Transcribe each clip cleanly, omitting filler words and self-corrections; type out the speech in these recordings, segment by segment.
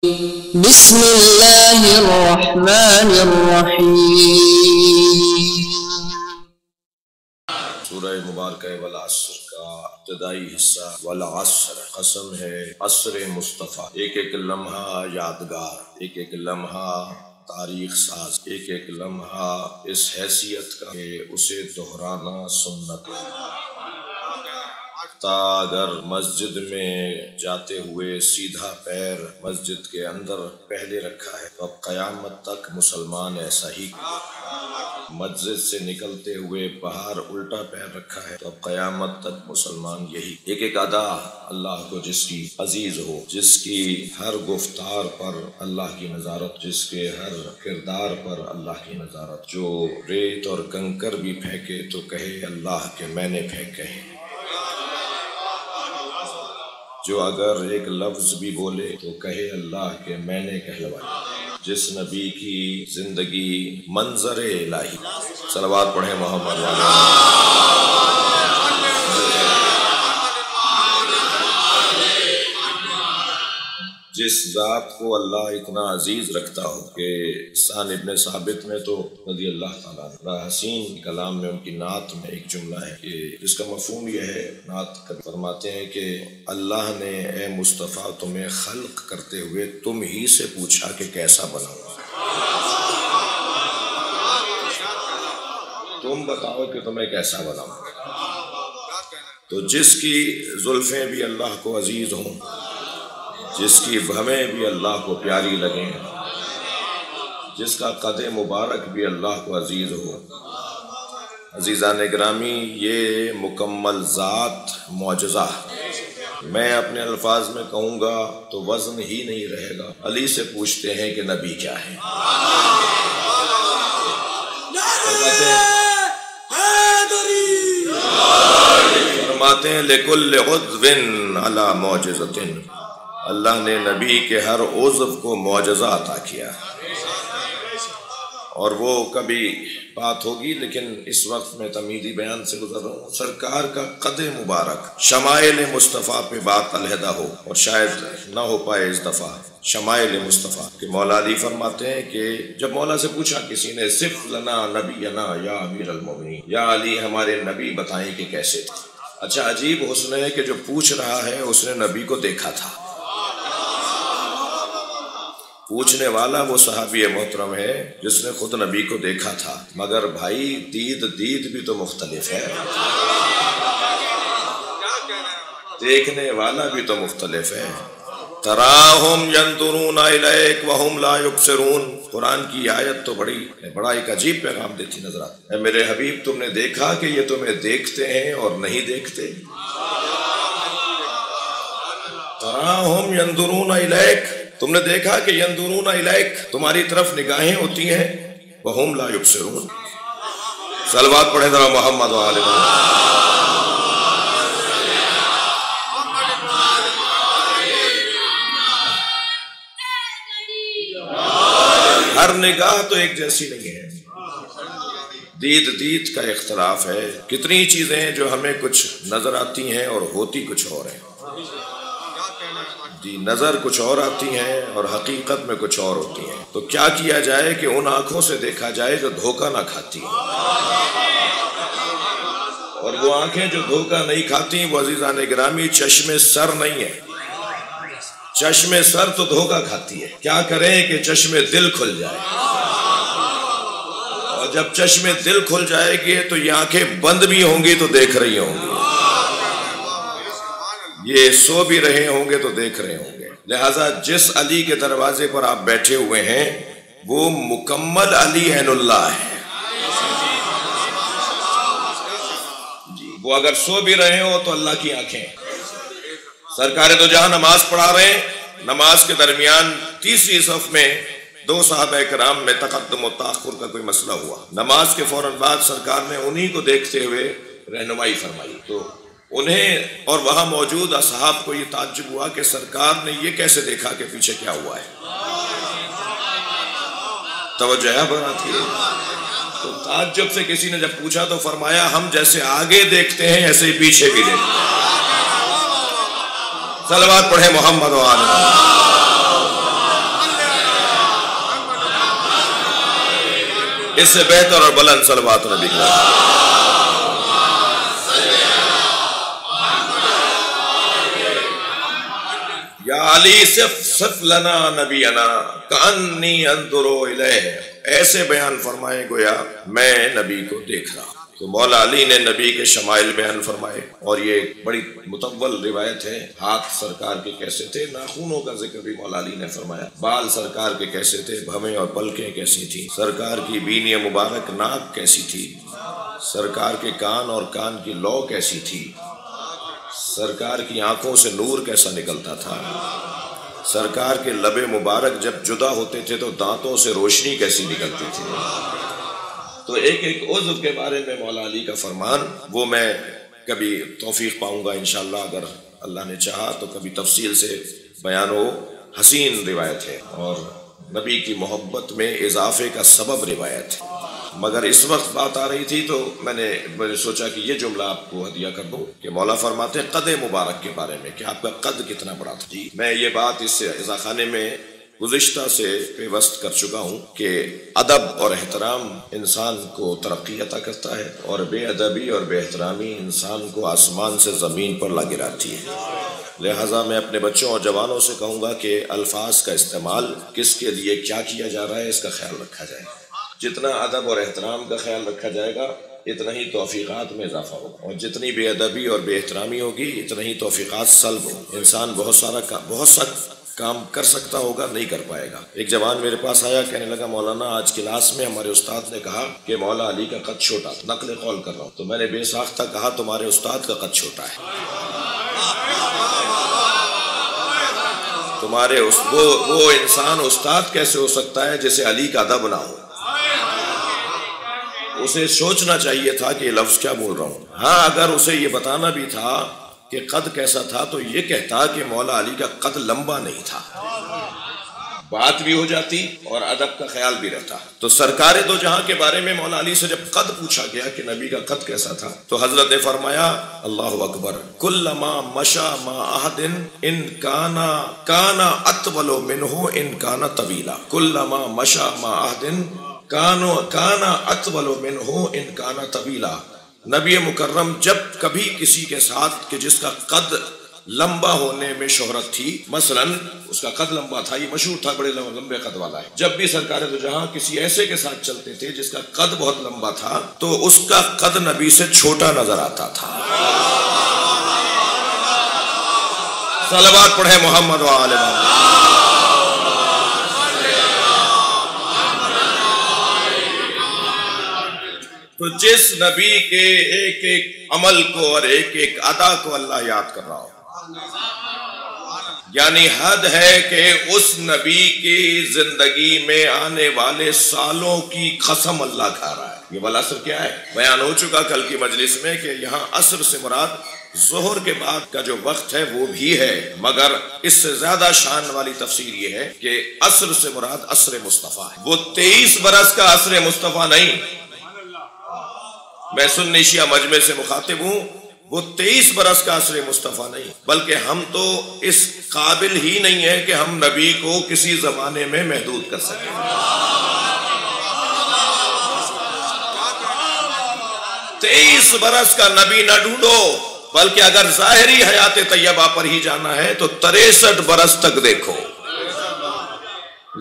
بسم اللہ الرحمن الرحیم۔ سورہ مبارکہ والعصر کا ابتدائی حصہ والعصر، قسم ہے عصر مصطفیٰ، ایک ایک لمحہ یادگار، ایک ایک لمحہ تاریخ ساز، ایک ایک لمحہ اس حیثیت کا کہ اسے دہرانا سنت ہے۔ تا اگر مسجد میں جاتے ہوئے سیدھا پیر مسجد کے اندر پہلے رکھا ہے تو اب قیامت تک مسلمان ایسا ہی کرے۔ مسجد سے نکلتے ہوئے باہر الٹا پیر رکھا ہے تو اب قیامت تک مسلمان یہی۔ ایک ایک ادا اللہ کو جس کی عزیز ہو، جس کی ہر گفتار پر اللہ کی نظارت، جس کے ہر کردار پر اللہ کی نظارت، جو ریت اور کنکر بھی پھینکے تو کہے اللہ کہ میں نے پھینکے ہیں، جو اگر ایک لفظ بھی بولے تو کہے اللہ کہ میں نے کہلوایا۔ جس نبی کی زندگی منظر الہی، صلوات پڑھیں محمد والے، جس ذات کو اللہ اتنا عزیز رکھتا ہو کہ حسان ابن ثابت میں تو رضی اللہ تعالیٰ عنہ حسین کلام میں ان کی نعت میں ایک جملہ ہے کہ جس کا مفہوم یہ ہے، نعت فرماتے ہیں کہ اللہ نے اے مصطفیٰ تمہیں خلق کرتے ہوئے تم ہی سے پوچھا کہ کیسا بناؤں، تم بتاؤ کہ تمہیں کیسا بناؤں۔ تو جس کی زلفیں بھی اللہ کو عزیز ہوں، جس کی بھویں بھی اللہ کو پیاری لگیں، جس کا قد مبارک بھی اللہ کو عزیز ہو، عزیزان گرامی یہ مکمل ذات معجزہ، میں اپنے الفاظ میں کہوں گا تو وزن ہی نہیں رہے گا۔ علی سے پوچھتے ہیں کہ نبی کیا ہے، فرماتے ہیں لِكُلِّ عُضْوٍ عَلَى مُعْجِزَةٍ، اللہ نے نبی کے ہر عضو کو معجزہ عطا کیا، اور وہ کبھی بات ہوگی لیکن اس وقت میں تمیزی بیان سے گزر رہا ہوں۔ سرکار کا قد مبارک، شمائل مصطفیٰ پہ بات علیحدہ ہو اور شاید نہ ہو پائے اس دفعہ، شمائل مصطفیٰ کہ مولا علی فرماتے ہیں کہ جب مولا سے پوچھا کسی نے صف لنا نبینا یا امیر المومنین، یا علی ہمارے نبی بتائیں کہ کیسے تھے۔ اچھا عجیب حسن ہے کہ جو پوچھ رہا ہے اس نے نبی کو دیکھا تھا، پوچھنے والا وہ صحابی محترم ہے جس نے خود نبی کو دیکھا تھا، مگر بھائی دید بھی تو مختلف ہے، دیکھنے والا بھی تو مختلف ہے۔ تراہم ینظرون الیک وہم لا یبصرون، قرآن کی آیت تو بڑا ایک عجیب پیغام دیتی نظر آتی ہے۔ اے میرے حبیب تم نے دیکھا کہ یہ تمہیں دیکھتے ہیں اور نہیں دیکھتے؟ تراہم ینظرون الیک، تم نے دیکھا کہ ینظرون الیک، تمہاری طرف نگاہیں ہوتی ہیں، وہم لا یبصرون۔ صلوات پڑھیں ذرا محمد وآلہ محمد۔ ہر نگاہ تو ایک جیسی نہیں ہے، دید کا اختلاف ہے۔ کتنی چیزیں جو ہمیں کچھ نظر آتی ہیں اور ہوتی کچھ اور ہیں، جی نظر کچھ اور آتی ہیں اور حقیقت میں کچھ اور ہوتی ہیں۔ تو کیا کیا جائے کہ ان آنکھوں سے دیکھا جائے جو دھوکہ نہ کھاتی ہیں، اور وہ آنکھیں جو دھوکہ نہیں کھاتی وہ عزیزان گرامی چشم سر نہیں ہے، چشم سر تو دھوکہ کھاتی ہے۔ کیا کریں کہ چشم دل کھل جائے، اور جب چشم دل کھل جائے گی تو یہ آنکھیں بند بھی ہوں گی تو دیکھ رہی ہوں گی، یہ سو بھی رہے ہوں گے تو دیکھ رہے ہوں گے۔ لہٰذا جس علی کے دروازے پر آپ بیٹھے ہوئے ہیں وہ مکمل علی عین اللہ ہے، جی وہ اگر سو بھی رہے ہو تو اللہ کی آنکھیں۔ سرکار تو جہاں نماز پڑھا رہے ہیں، نماز کے درمیان تیسری صف میں دو صحابہ کرام میں تقدم و تاخر کا کوئی مسئلہ ہوا، نماز کے فوراً بعد سرکار نے انہی کو دیکھتے ہوئے رہنمائی فرمائی، تو انہیں اور وہاں موجود اصحاب کو یہ تعجب ہوا کہ سرکار نے یہ کیسے دیکھا کہ پیچھے کیا ہوا ہے، توجہ ہے بنات کی۔ تو تعجب سے کسی نے جب پوچھا تو فرمایا ہم جیسے آگے دیکھتے ہیں ایسے ہی پیچھے بھی دیکھتے ہیں۔ صلوات پڑھیں محمد وآلہ۔ اس سے بہتر اور بلند صلوات نبی کا یا علی صف لنا نبینا کانی انظر الیہ، ایسے بیان فرمائے گویا میں نبی کو دیکھ رہا ہوں۔ تو مولا علی نے نبی کے شمائل بیان فرمائے، اور یہ بڑی مطول روایت ہے۔ ہاتھ سرکار کے کیسے تھے، ناخنوں کا ذکر بھی مولا علی نے فرمایا، بال سرکار کے کیسے تھے، بھویں اور پلکیں کیسی تھیں، سرکار کی بینی مبارک ناک کیسی تھی، سرکار کے کان اور کان کی لو کیسی تھی، سرکار کی آنکھوں سے نور کیسا نکلتا تھا، سرکار کے لب مبارک جب جدا ہوتے تھے تو دانتوں سے روشنی کیسی نکلتی تھی۔ تو ایک ایک عضو کے بارے میں مولا علی کا فرمان، وہ میں کبھی توفیق پاؤں گا انشاءاللہ، اگر اللہ نے چاہا تو کبھی تفصیل سے بیان ہو۔ حسین روایت ہے اور نبی کی محبت میں اضافے کا سبب روایت ہے، مگر اس وقت بات آ رہی تھی تو میں نے سوچا کہ یہ جملہ آپ کو ہدیہ کر دوں کہ مولا فرماتے ہیں قد مبارک کے بارے میں کہ آپ کا قد کتنا بڑا تھا۔ جی میں یہ بات اس عزا خانے میں گزشتہ سے پیوست کر چکا ہوں کہ ادب اور احترام انسان کو ترقی عطا کرتا ہے، اور بے ادبی اور بے احترامی انسان کو آسمان سے زمین پر لا گراتی ہے۔ لہٰذا میں اپنے بچوں اور جوانوں سے کہوں گا کہ الفاظ کا استعمال کس کے لیے کیا کیا جا رہا ہے اس کا خیال رکھا جائے۔ جتنا ادب اور احترام کا خیال رکھا جائے گا اتنا ہی توفیقات میں اضافہ ہوگا، اور جتنی بے ادبی اور بے احترامی ہوگی اتنا ہی توفیقات سلب ہوں۔ انسان بہت سا کام کر سکتا ہوگا، نہیں کر پائے گا۔ ایک جوان میرے پاس آیا، کہنے لگا مولانا آج کلاس میں ہمارے استاد نے کہا کہ مولا علی کا قد چھوٹا، نقل قول کر رہا ہوں۔ تو میں نے بے ساختہ کہا تمہارے استاد کا قد چھوٹا ہے، تمہارے وہ انسان استاد کیسے ہو سکتا ہے جسے علی کا ادب نہ ہو؟ اسے سوچنا چاہیے تھا کہ یہ لفظ کیا بول رہا ہوں۔ ہاں اگر اسے یہ بتانا بھی تھا کہ قد کیسا تھا تو یہ کہتا کہ مولا علی کا قد لمبا نہیں تھا، بات بھی ہو جاتی اور ادب کا خیال بھی رہتا۔ تو سرکار دو جہاں کے بارے میں مولا علی سے جب قد پوچھا گیا کہ نبی کا قد کیسا تھا تو حضرت نے فرمایا اللہ اکبر، کلما مشا ما احد ان کانا اطول منہ ان کانا طویلا، کلما مشا ما احد کانا اطول منہ ان کانا طویلا۔ نبی مکرم جب کبھی کسی کے ساتھ کہ جس کا قد لمبا ہونے میں شہرت تھی، مثلا اس کا قد لمبا تھا، یہ مشہور تھا بڑے لمبے قد والا ہے، جب بھی سرکار دو جہاں کسی ایسے کے ساتھ چلتے تھے جس کا قد بہت لمبا تھا تو اس کا قد نبی سے چھوٹا نظر آتا تھا۔ صلوات پڑھے محمد و آل محمد۔ تو جس نبی کے ایک ایک عمل کو اور ایک ایک ادا کو اللہ یاد کر رہا ہو، یعنی حد ہے کہ اس نبی کی زندگی میں آنے والے سالوں کی قسم اللہ کھا رہا ہے۔ یہ والعصر کیا ہے؟ بیان ہو چکا کل کی مجلس میں کہ یہاں عصر سے مراد ظہر کے بعد کا جو وقت ہے وہ بھی ہے، مگر اس سے زیادہ شان والی تفسیر یہ ہے کہ عصر سے مراد عصر مصطفیٰ ہے، وہ 23 برس کا عصر مصطفیٰ نہیں۔ میں سنی شیعہ مجمع سے مخاطب ہوں، وہ 23 برس کا عصر مصطفیٰ نہیں، بلکہ ہم تو اس قابل ہی نہیں ہے کہ ہم نبی کو کسی زمانے میں محدود کر سکیں۔ 23 برس کا نبی نہ ڈھونڈو، بلکہ اگر ظاہری حیات طیبہ پر ہی جانا ہے تو 63 برس تک دیکھو۔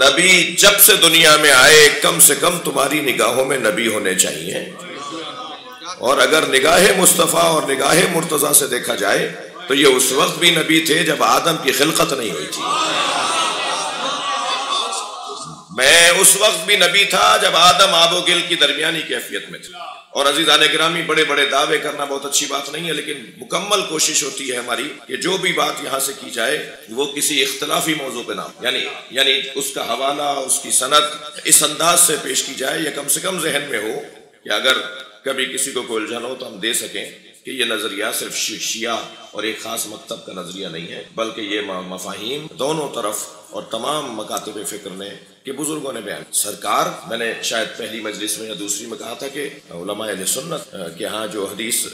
نبی جب سے دنیا میں آئے کم سے کم تمہاری نگاہوں میں نبی ہونے چاہیے، اور اگر نگاہ مصطفیٰ اور نگاہ مرتضیٰ سے دیکھا جائے تو یہ اس وقت بھی نبی تھے جب آدم کی خلقت نہیں ہوئی تھی، میں اس وقت بھی نبی تھا جب آدم آب و گل کی درمیانی کیفیت میں تھا۔ اور عزیزان گرامی، بڑے بڑے دعوے کرنا بہت اچھی بات نہیں ہے، لیکن مکمل کوشش ہوتی ہے ہماری کہ جو بھی بات یہاں سے کی جائے وہ کسی اختلافی موضوع پہ نہ ہو، یعنی اس کا حوالہ، اس کی سند اس انداز سے پیش کی جائے یا کم سے کم ذہن میں ہو کہ اگر کبھی کسی کو کوئی الجھن ہو تو ہم دے سکیں کہ یہ نظریہ صرف شیعہ اور ایک خاص مکتب کا نظریہ نہیں ہے، بلکہ یہ مفاہیم دونوں طرف اور تمام مکاتب فکر نے کہ بزرگوں نے بیان۔ سرکار، میں نے شاید پہلی مجلس میں یا دوسری میں کہا تھا کہ علماء اہل سنت کے ہاں جو حدیث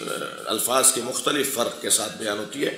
الفاظ کے مختلف فرق کے ساتھ بیان ہوتی ہے،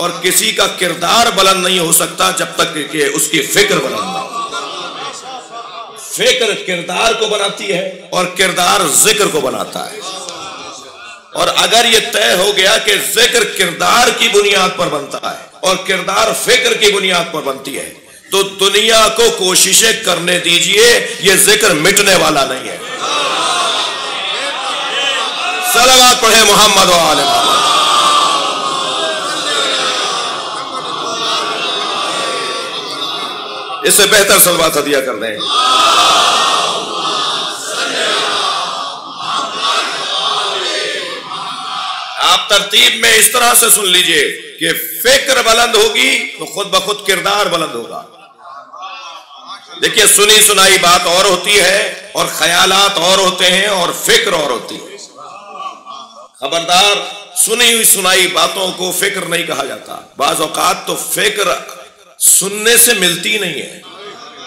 اور کسی کا کردار بلند نہیں ہو سکتا جب تک کہ اس کی فکر بلند نہ ہو۔ فکر کردار کو بناتی ہے اور کردار ذکر کو بناتا ہے، اور اگر یہ طے ہو گیا کہ ذکر کردار کی بنیاد پر بنتا ہے اور کردار فکر کی بنیاد پر بنتی ہے تو دنیا کو کوششیں کرنے دیجئے، یہ ذکر مٹنے والا نہیں ہے۔ صلوات پڑھے محمد و آل محمد۔ اس سے بہتر صلوات ہدیہ کر دیں۔ آپ ترتیب میں اس طرح سے سن لیجئے کہ فکر بلند ہوگی تو خود بخود کردار بلند ہوگا۔ دیکھیے سنی سنائی بات اور ہوتی ہے اور خیالات اور ہوتے ہیں اور فکر اور ہوتی ہے۔ خبردار، سنی ہوئی سنائی باتوں کو فکر نہیں کہا جاتا۔ بعض اوقات تو فکر سننے سے ملتی نہیں ہے۔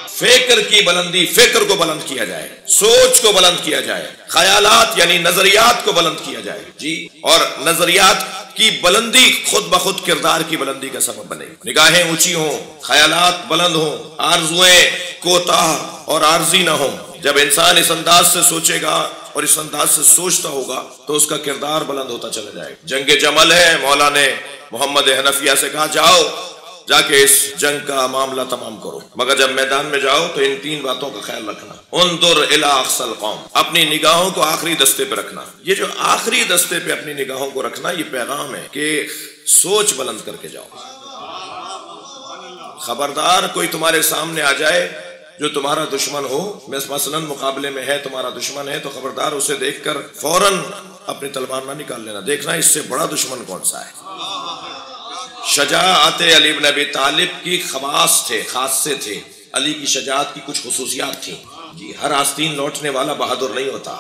فکر کی بلندی، فکر کو بلند کیا جائے، سوچ کو بلند کیا جائے، خیالات یعنی نظریات کو بلند کیا جائے جی، اور نظریات کی بلندی خود بخود کردار کی بلندی کا سبب بنے۔ نگاہیں اونچی ہوں، خیالات بلند ہوں، آرزویں کوتاہ اور عارضی نہ ہوں۔ جب انسان اس انداز سے سوچے گا اور اس انداز سے سوچتا ہوگا تو اس کا کردار بلند ہوتا چلا جائے گا۔ جنگ جمل ہے، مولا نے محمد حنفیہ سے کہا جاؤ جا کے اس جنگ کا معاملہ تمام کرو، مگر جب میدان میں جاؤ تو ان تین باتوں کا خیال رکھنا۔ انظر الی اقصی القوم، اپنی نگاہوں کو آخری دستے پہ رکھنا۔ یہ جو آخری دستے پہ اپنی نگاہوں کو رکھنا، یہ پیغام ہے کہ سوچ بلند کر کے جاؤ۔ خبردار کوئی تمہارے سامنے آ جائے جو تمہارا دشمن ہو، مثلا مقابلے میں ہے، تمہارا دشمن ہے، تو خبردار اسے دیکھ کر فوراً اپنی تلوار نہ نکال لینا، دیکھنا اس سے بڑا دشمن کون سا ہے۔ شجاعت علی بن ابی طالب کی خاصے تھے۔ علی کی شجاعت کی کچھ خصوصیات تھیں جی۔ ہر آستین لوٹنے والا بہادر نہیں ہوتا،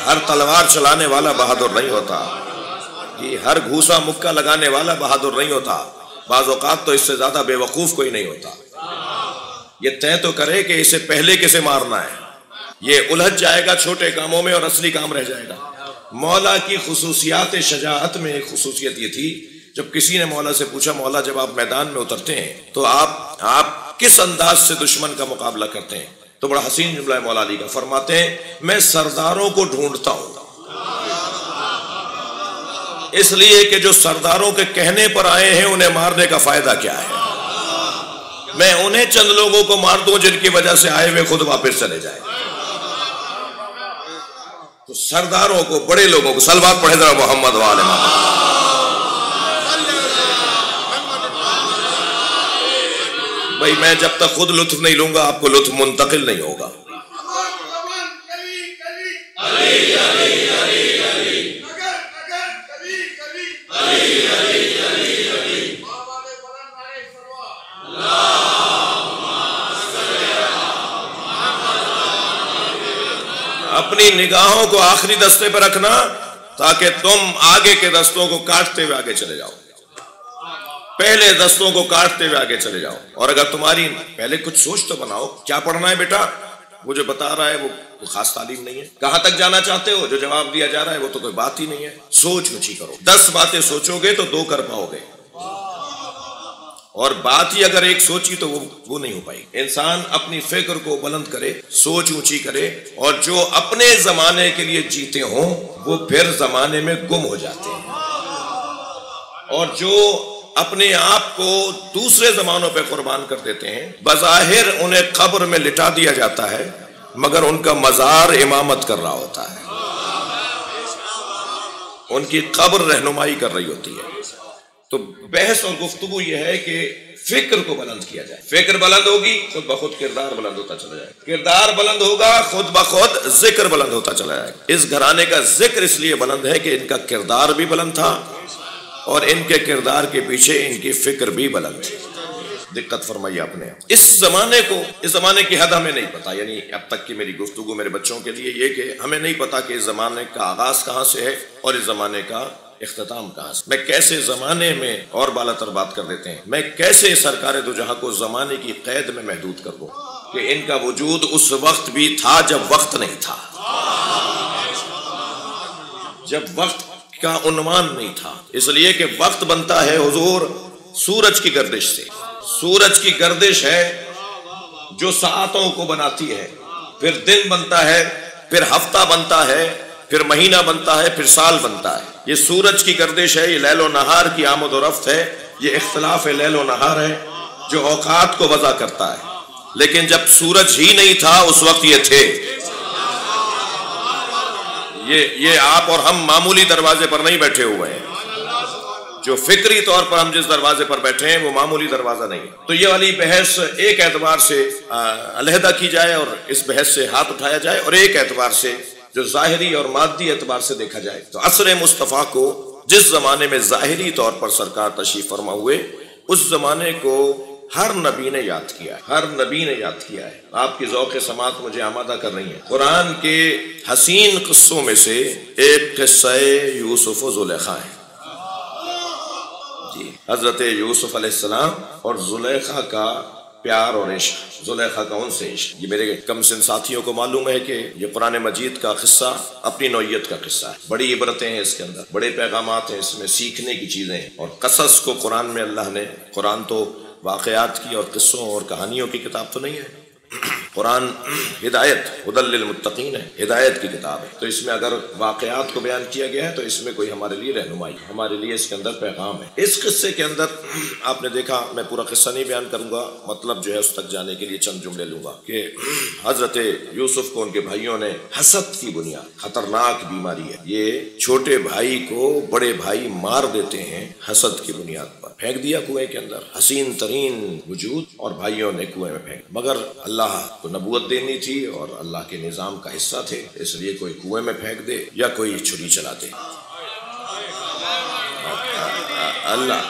ہر تلوار چلانے والا بہادر نہیں ہوتا جی، ہر گھوسا مکہ لگانے والا بہادر نہیں ہوتا۔ بعض اوقات تو اس سے زیادہ بے وقوف کوئی نہیں ہوتا۔ یہ طے تو کرے کہ اسے پہلے کسے مارنا ہے، یہ الجھ جائے گا چھوٹے کاموں میں اور اصلی کام رہ جائے گا۔ مولا کی خصوصیات شجاعت میں ایک خصوصیت یہ تھی، جب کسی نے مولا سے پوچھا مولا جب آپ میدان میں اترتے ہیں تو آپ کس انداز سے دشمن کا مقابلہ کرتے ہیں؟ تو بڑا حسین جملہ ہے مولا علی کا، فرماتے ہیں میں سرداروں کو ڈھونڈتا ہوں، اس لیے کہ جو سرداروں کے کہنے پر آئے ہیں انہیں مارنے کا فائدہ کیا ہے؟ میں انہیں چند لوگوں کو مار دوں جن کی وجہ سے آئے ہوئے خود واپس چلے جائیں۔ تو سرداروں کو، بڑے لوگوں کو، صلوات پڑھے ذرا محمد و آل محمد۔ بھائی میں جب تک خود لطف نہیں لوں گا آپ کو لطف منتقل نہیں ہوگا۔ اپنی نگاہوں کو آخری دستے پہ رکھنا تاکہ تم آگے کے دستوں کو کاٹتے ہوئے آگے چلے جاؤ، پہلے دستوں کو کاٹتے ہوئے آگے چلے جاؤ۔ اور اگر تمہاری پہلے کچھ سوچ تو بناؤ، کیا پڑھنا ہے بیٹا؟ وہ جو بتا رہا ہے وہ خاص تعلیم نہیں ہے۔ کہاں تک جانا چاہتے ہو؟ جو جواب دیا جا رہا ہے وہ تو کوئی بات ہی نہیں ہے۔ سوچ اونچی کرو، 10 باتیں سوچو گے تو 2 کر پاؤ گے، اور بات ہی اگر ایک سوچی تو وہ نہیں ہو پائی۔ انسان اپنی فکر کو بلند کرے، سوچ اونچی کرے، اور جو اپنے زمانے کے لیے جیتے ہوں وہ پھر زمانے میں گم ہو جاتے ہیں، اور جو اپنے آپ کو دوسرے زمانوں پہ قربان کر دیتے ہیں بظاہر انہیں قبر میں لٹا دیا جاتا ہے مگر ان کا مزار امامت کر رہا ہوتا ہے، ان کی قبر رہنمائی کر رہی ہوتی ہے۔ تو بحث اور گفتگو یہ ہے کہ فکر کو بلند کیا جائے، فکر بلند ہوگی خود بخود کردار بلند ہوتا چلا جائے، کردار بلند ہوگا خود بخود ذکر بلند ہوتا چلا جائے۔ اس گھرانے کا ذکر اس لیے بلند ہے کہ ان کا کردار بھی بلند تھا اور ان کے کردار کے پیچھے ان کی فکر بھی بلند تھی۔ دقت فرمائی آپ نے۔ اس زمانے کی حد ہمیں نہیں پتا، یعنی اب تک کی میری گفتگو میرے بچوں کے لیے یہ کہ ہمیں نہیں پتا کہ اس زمانے کا آغاز کہاں سے ہے اور اس زمانے کا اختتام کہاں سے۔ میں کیسے زمانے میں اور بالا تر بات کر دیتے ہیں، میں کیسے سرکار دو جہاں کو زمانے کی قید میں محدود کر دوں کہ ان کا وجود اس وقت بھی تھا جب وقت نہیں تھا، جب وقت کا عنوان نہیں تھا، اس لیے کہ وقت بنتا ہے حضور سورج کی گردش سے. سورج کی گردش ہے جو ساعتوں کو بناتی ہے، پھر دن بنتا ہے، پھر ہفتہ بنتا ہے، پھر مہینہ بنتا ہے، پھر سال بنتا ہے. یہ سورج کی گردش ہے، یہ لیل و نہار کی آمد و رفت ہے، یہ اختلاف لیل و نہار ہے جو اوقات کو وضع کرتا ہے. لیکن جب سورج ہی نہیں تھا اس وقت یہ تھے. یہ آپ اور ہم معمولی دروازے پر نہیں بیٹھے ہوئے ہیں. جو فکری طور پر ہم جس دروازے پر بیٹھے ہیں وہ معمولی دروازہ نہیں ہے. تو یہ والی بحث ایک اعتبار سے علیحدہ کی جائے اور اس بحث سے ہاتھ اٹھایا جائے، اور ایک اعتبار سے جو ظاہری اور مادی اعتبار سے دیکھا جائے تو عصر مصطفیٰ کو جس زمانے میں ظاہری طور پر سرکار تشریف فرما ہوئے، اس زمانے کو ہر نبی نے یاد کیا ہے. ہر نبی نے یاد کیا ہے. آپ کی ذوق سماعت مجھے آمادہ کر رہی ہے. قرآن کے حسین قصوں میں سے ایک قصہ یوسف و زلیخا ہے. جی، حضرت یوسف علیہ السلام اور زلیخا کا پیار اور عشق، زلیخا کا ان سے عشق. یہ میرے کم سن ساتھیوں کو معلوم ہے کہ یہ قرآن مجید کا قصہ اپنی نوعیت کا قصہ ہے. بڑی عبرتیں ہیں اس کے اندر، بڑے پیغامات ہیں اس میں، سیکھنے کی چیزیں ہیں. اور قصص کو قرآن میں اللہ نے، قرآن تو واقعات کی اور قصوں اور کہانیوں کی کتاب تو نہیں ہے. قرآن ہدایت، ہدی للمتقین ہے، ہدایت کی کتاب ہے. تو اس میں اگر واقعات کو بیان کیا گیا ہے تو اس میں کوئی ہمارے لیے رہنمائی، ہمارے لیے اس کے اندر پیغام ہے. اس قصے کے اندر آپ نے دیکھا، میں پورا قصہ نہیں بیان کروں گا، مطلب جو ہے اس تک جانے کے لیے چند جملے لوں گا کہ حضرت یوسف کو ان کے بھائیوں نے حسد کی بنیاد، خطرناک بیماری ہے یہ، چھوٹے بھائی کو بڑے بھائی مار دیتے ہیں حسد کی بنیاد پر. پھینک دیا کنویں کے اندر، حسین ترین وجود، اور بھائیوں نے کنویں میں پھینک. مگر اللہ کو نبوت دینی تھی اور اللہ کے نظام کا حصہ تھے، اس لیے کوئی کنویں میں پھینک دے یا کوئی چھری چلا دے.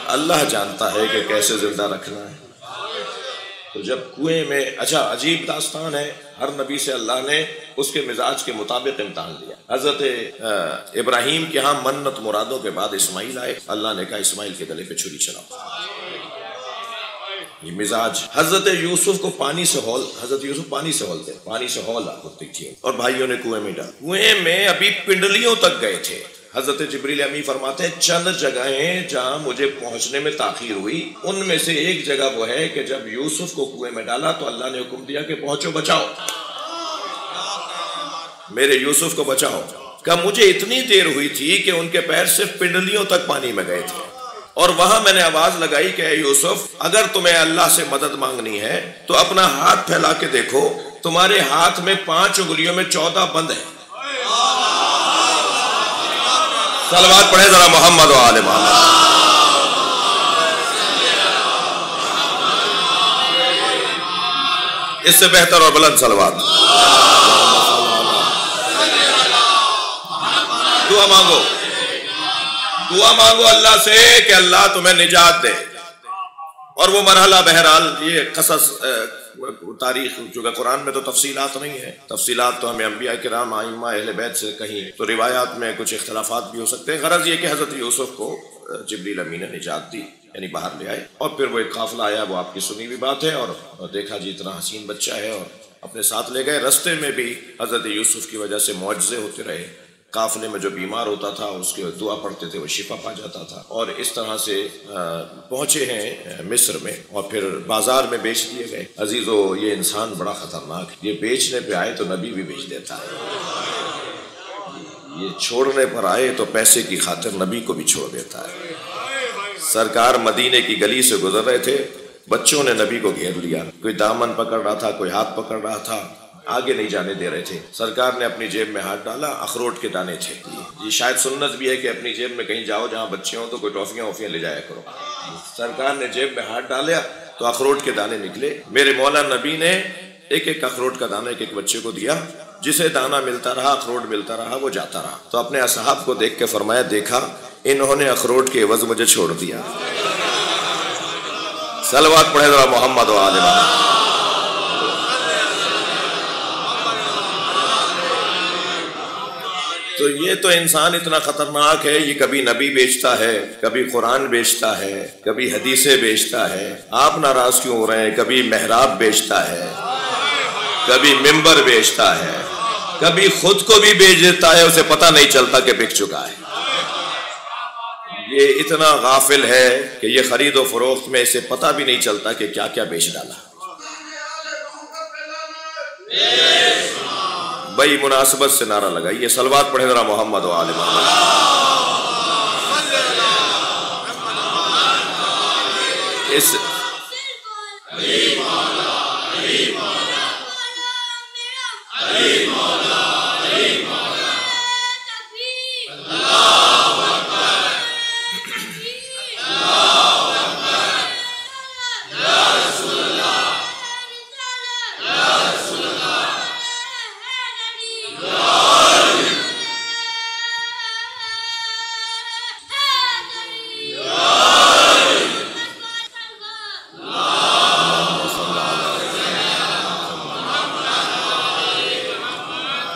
اللہ جانتا ہے کہ کیسے زندہ رکھنا ہے. تو جب کنویں میں، اچھا عجیب داستان ہے، ہر نبی سے اللہ نے اس کے مزاج کے مطابق امتحان لیا. حضرت ابراہیم کے ہاں منت مرادوں کے بعد اسماعیل آئے، اللہ نے کہا اسماعیل کے گلے پہ چھری چلاؤ. یہ مزاج. حضرت یوسف کو پانی سے ہول، حضرت یوسف پانی سے ہولتے، پانی سے ہول ہوتی تھی، اور بھائیوں نے کنویں میں ڈالا. کنویں میں ابھی پنڈلیوں تک گئے تھے. حضرت جبریل امی فرماتے ہیں چند جگہیں جہاں مجھے پہنچنے میں تاخیر ہوئی، ان میں سے ایک جگہ وہ ہے کہ جب یوسف کو کنویں میں ڈالا تو اللہ نے حکم دیا کہ پہنچو، بچاؤ میرے یوسف کو بچاؤ. کہ مجھے اتنی دیر ہوئی تھی کہ ان کے پیر صرف پنڈلیوں تک پانی میں گئے تھے، اور وہاں میں نے آواز لگائی کہ اے یوسف، اگر تمہیں اللہ سے مدد مانگنی ہے تو اپنا ہاتھ پھیلا کے دیکھو، تمہارے ہاتھ میں 5 انگلیوں میں 14 بند ہیں. صلوات پڑھیں ذرا محمد و آل محمد. اس سے بہتر اور بلند صلوات. دعا مانگو، دعا مانگو اللہ سے کہ اللہ تمہیں نجات دے. اور وہ مرحلہ، بہرحال یہ قصص تاریخ چونکہ قرآن میں تو تفصیلات نہیں ہے، تفصیلات تو ہمیں انبیاء کرام ائمہ اہل بیت سے کہیں تو روایات میں کچھ اختلافات بھی ہو سکتے ہیں. غرض یہ کہ حضرت یوسف کو جبریل امین نے نجات دی، یعنی باہر لے آئے. اور پھر وہ ایک قافلہ آیا، وہ آپ کی سنی ہوئی بات ہے، اور دیکھا جی اتنا حسین بچہ ہے، اور اپنے ساتھ لے گئے. رستے میں بھی حضرت یوسف کی وجہ سے معجزے ہوتے رہے. قافلے میں جو بیمار ہوتا تھا اس کے دعا پڑھتے تھے، وہ شفا پا جاتا تھا. اور اس طرح سے پہنچے ہیں مصر میں، اور پھر بازار میں بیچ دیے گئے. عزیزو، یہ انسان بڑا خطرناک ہے. یہ بیچنے پہ آئے تو نبی بھی بیچ دیتا ہے، یہ چھوڑنے پر آئے تو پیسے کی خاطر نبی کو بھی چھوڑ دیتا ہے. سرکار مدینے کی گلی سے گزر رہے تھے، بچوں نے نبی کو گھیر لیا، کوئی دامن پکڑ رہا تھا، کوئی ہاتھ پکڑ رہا تھا، آگے نہیں جانے دے رہے تھے. سرکار نے اپنی جیب میں ہاتھ ڈالا، اخروٹ کے دانے تھے. یہ شاید سنت بھی ہے کہ اپنی جیب میں کہیں جاؤ جہاں بچے ہوں تو کوئی ٹافیاں وافیاں لے جایا کرو. سرکار نے جیب میں ہاتھ ڈالیا تو اخروٹ کے دانے نکلے. میرے مولا نبی نے ایک ایک اخروٹ کا دانہ ایک ایک بچے کو دیا. جسے دانہ ملتا رہا، اخروٹ ملتا رہا، وہ جاتا رہا. تو اپنے اصحاب کو دیکھ کے فرمایا، دیکھا انہوں نے اخروٹ کے عوض مجھے چھوڑ دیا. صلوات پڑھے ذرا محمد و آل محمد. تو یہ تو انسان اتنا خطرناک ہے، یہ کبھی نبی بیچتا ہے، کبھی قرآن بیچتا ہے، کبھی حدیثیں بیچتا ہے. آپ ناراض کیوں ہو رہے ہیں؟ کبھی محراب بیچتا ہے، کبھی ممبر بیچتا ہے، کبھی خود کو بھی بیچ دیتا ہے، اسے پتہ نہیں چلتا کہ بک چکا ہے. یہ اتنا غافل ہے کہ یہ خرید و فروخت میں اسے پتہ بھی نہیں چلتا کہ کیا کیا بیچ ڈالا۔ بھائی مناسبت سے نعرہ لگائیے، صلوات پڑھیں ذرا محمد و آل محمد۔ اس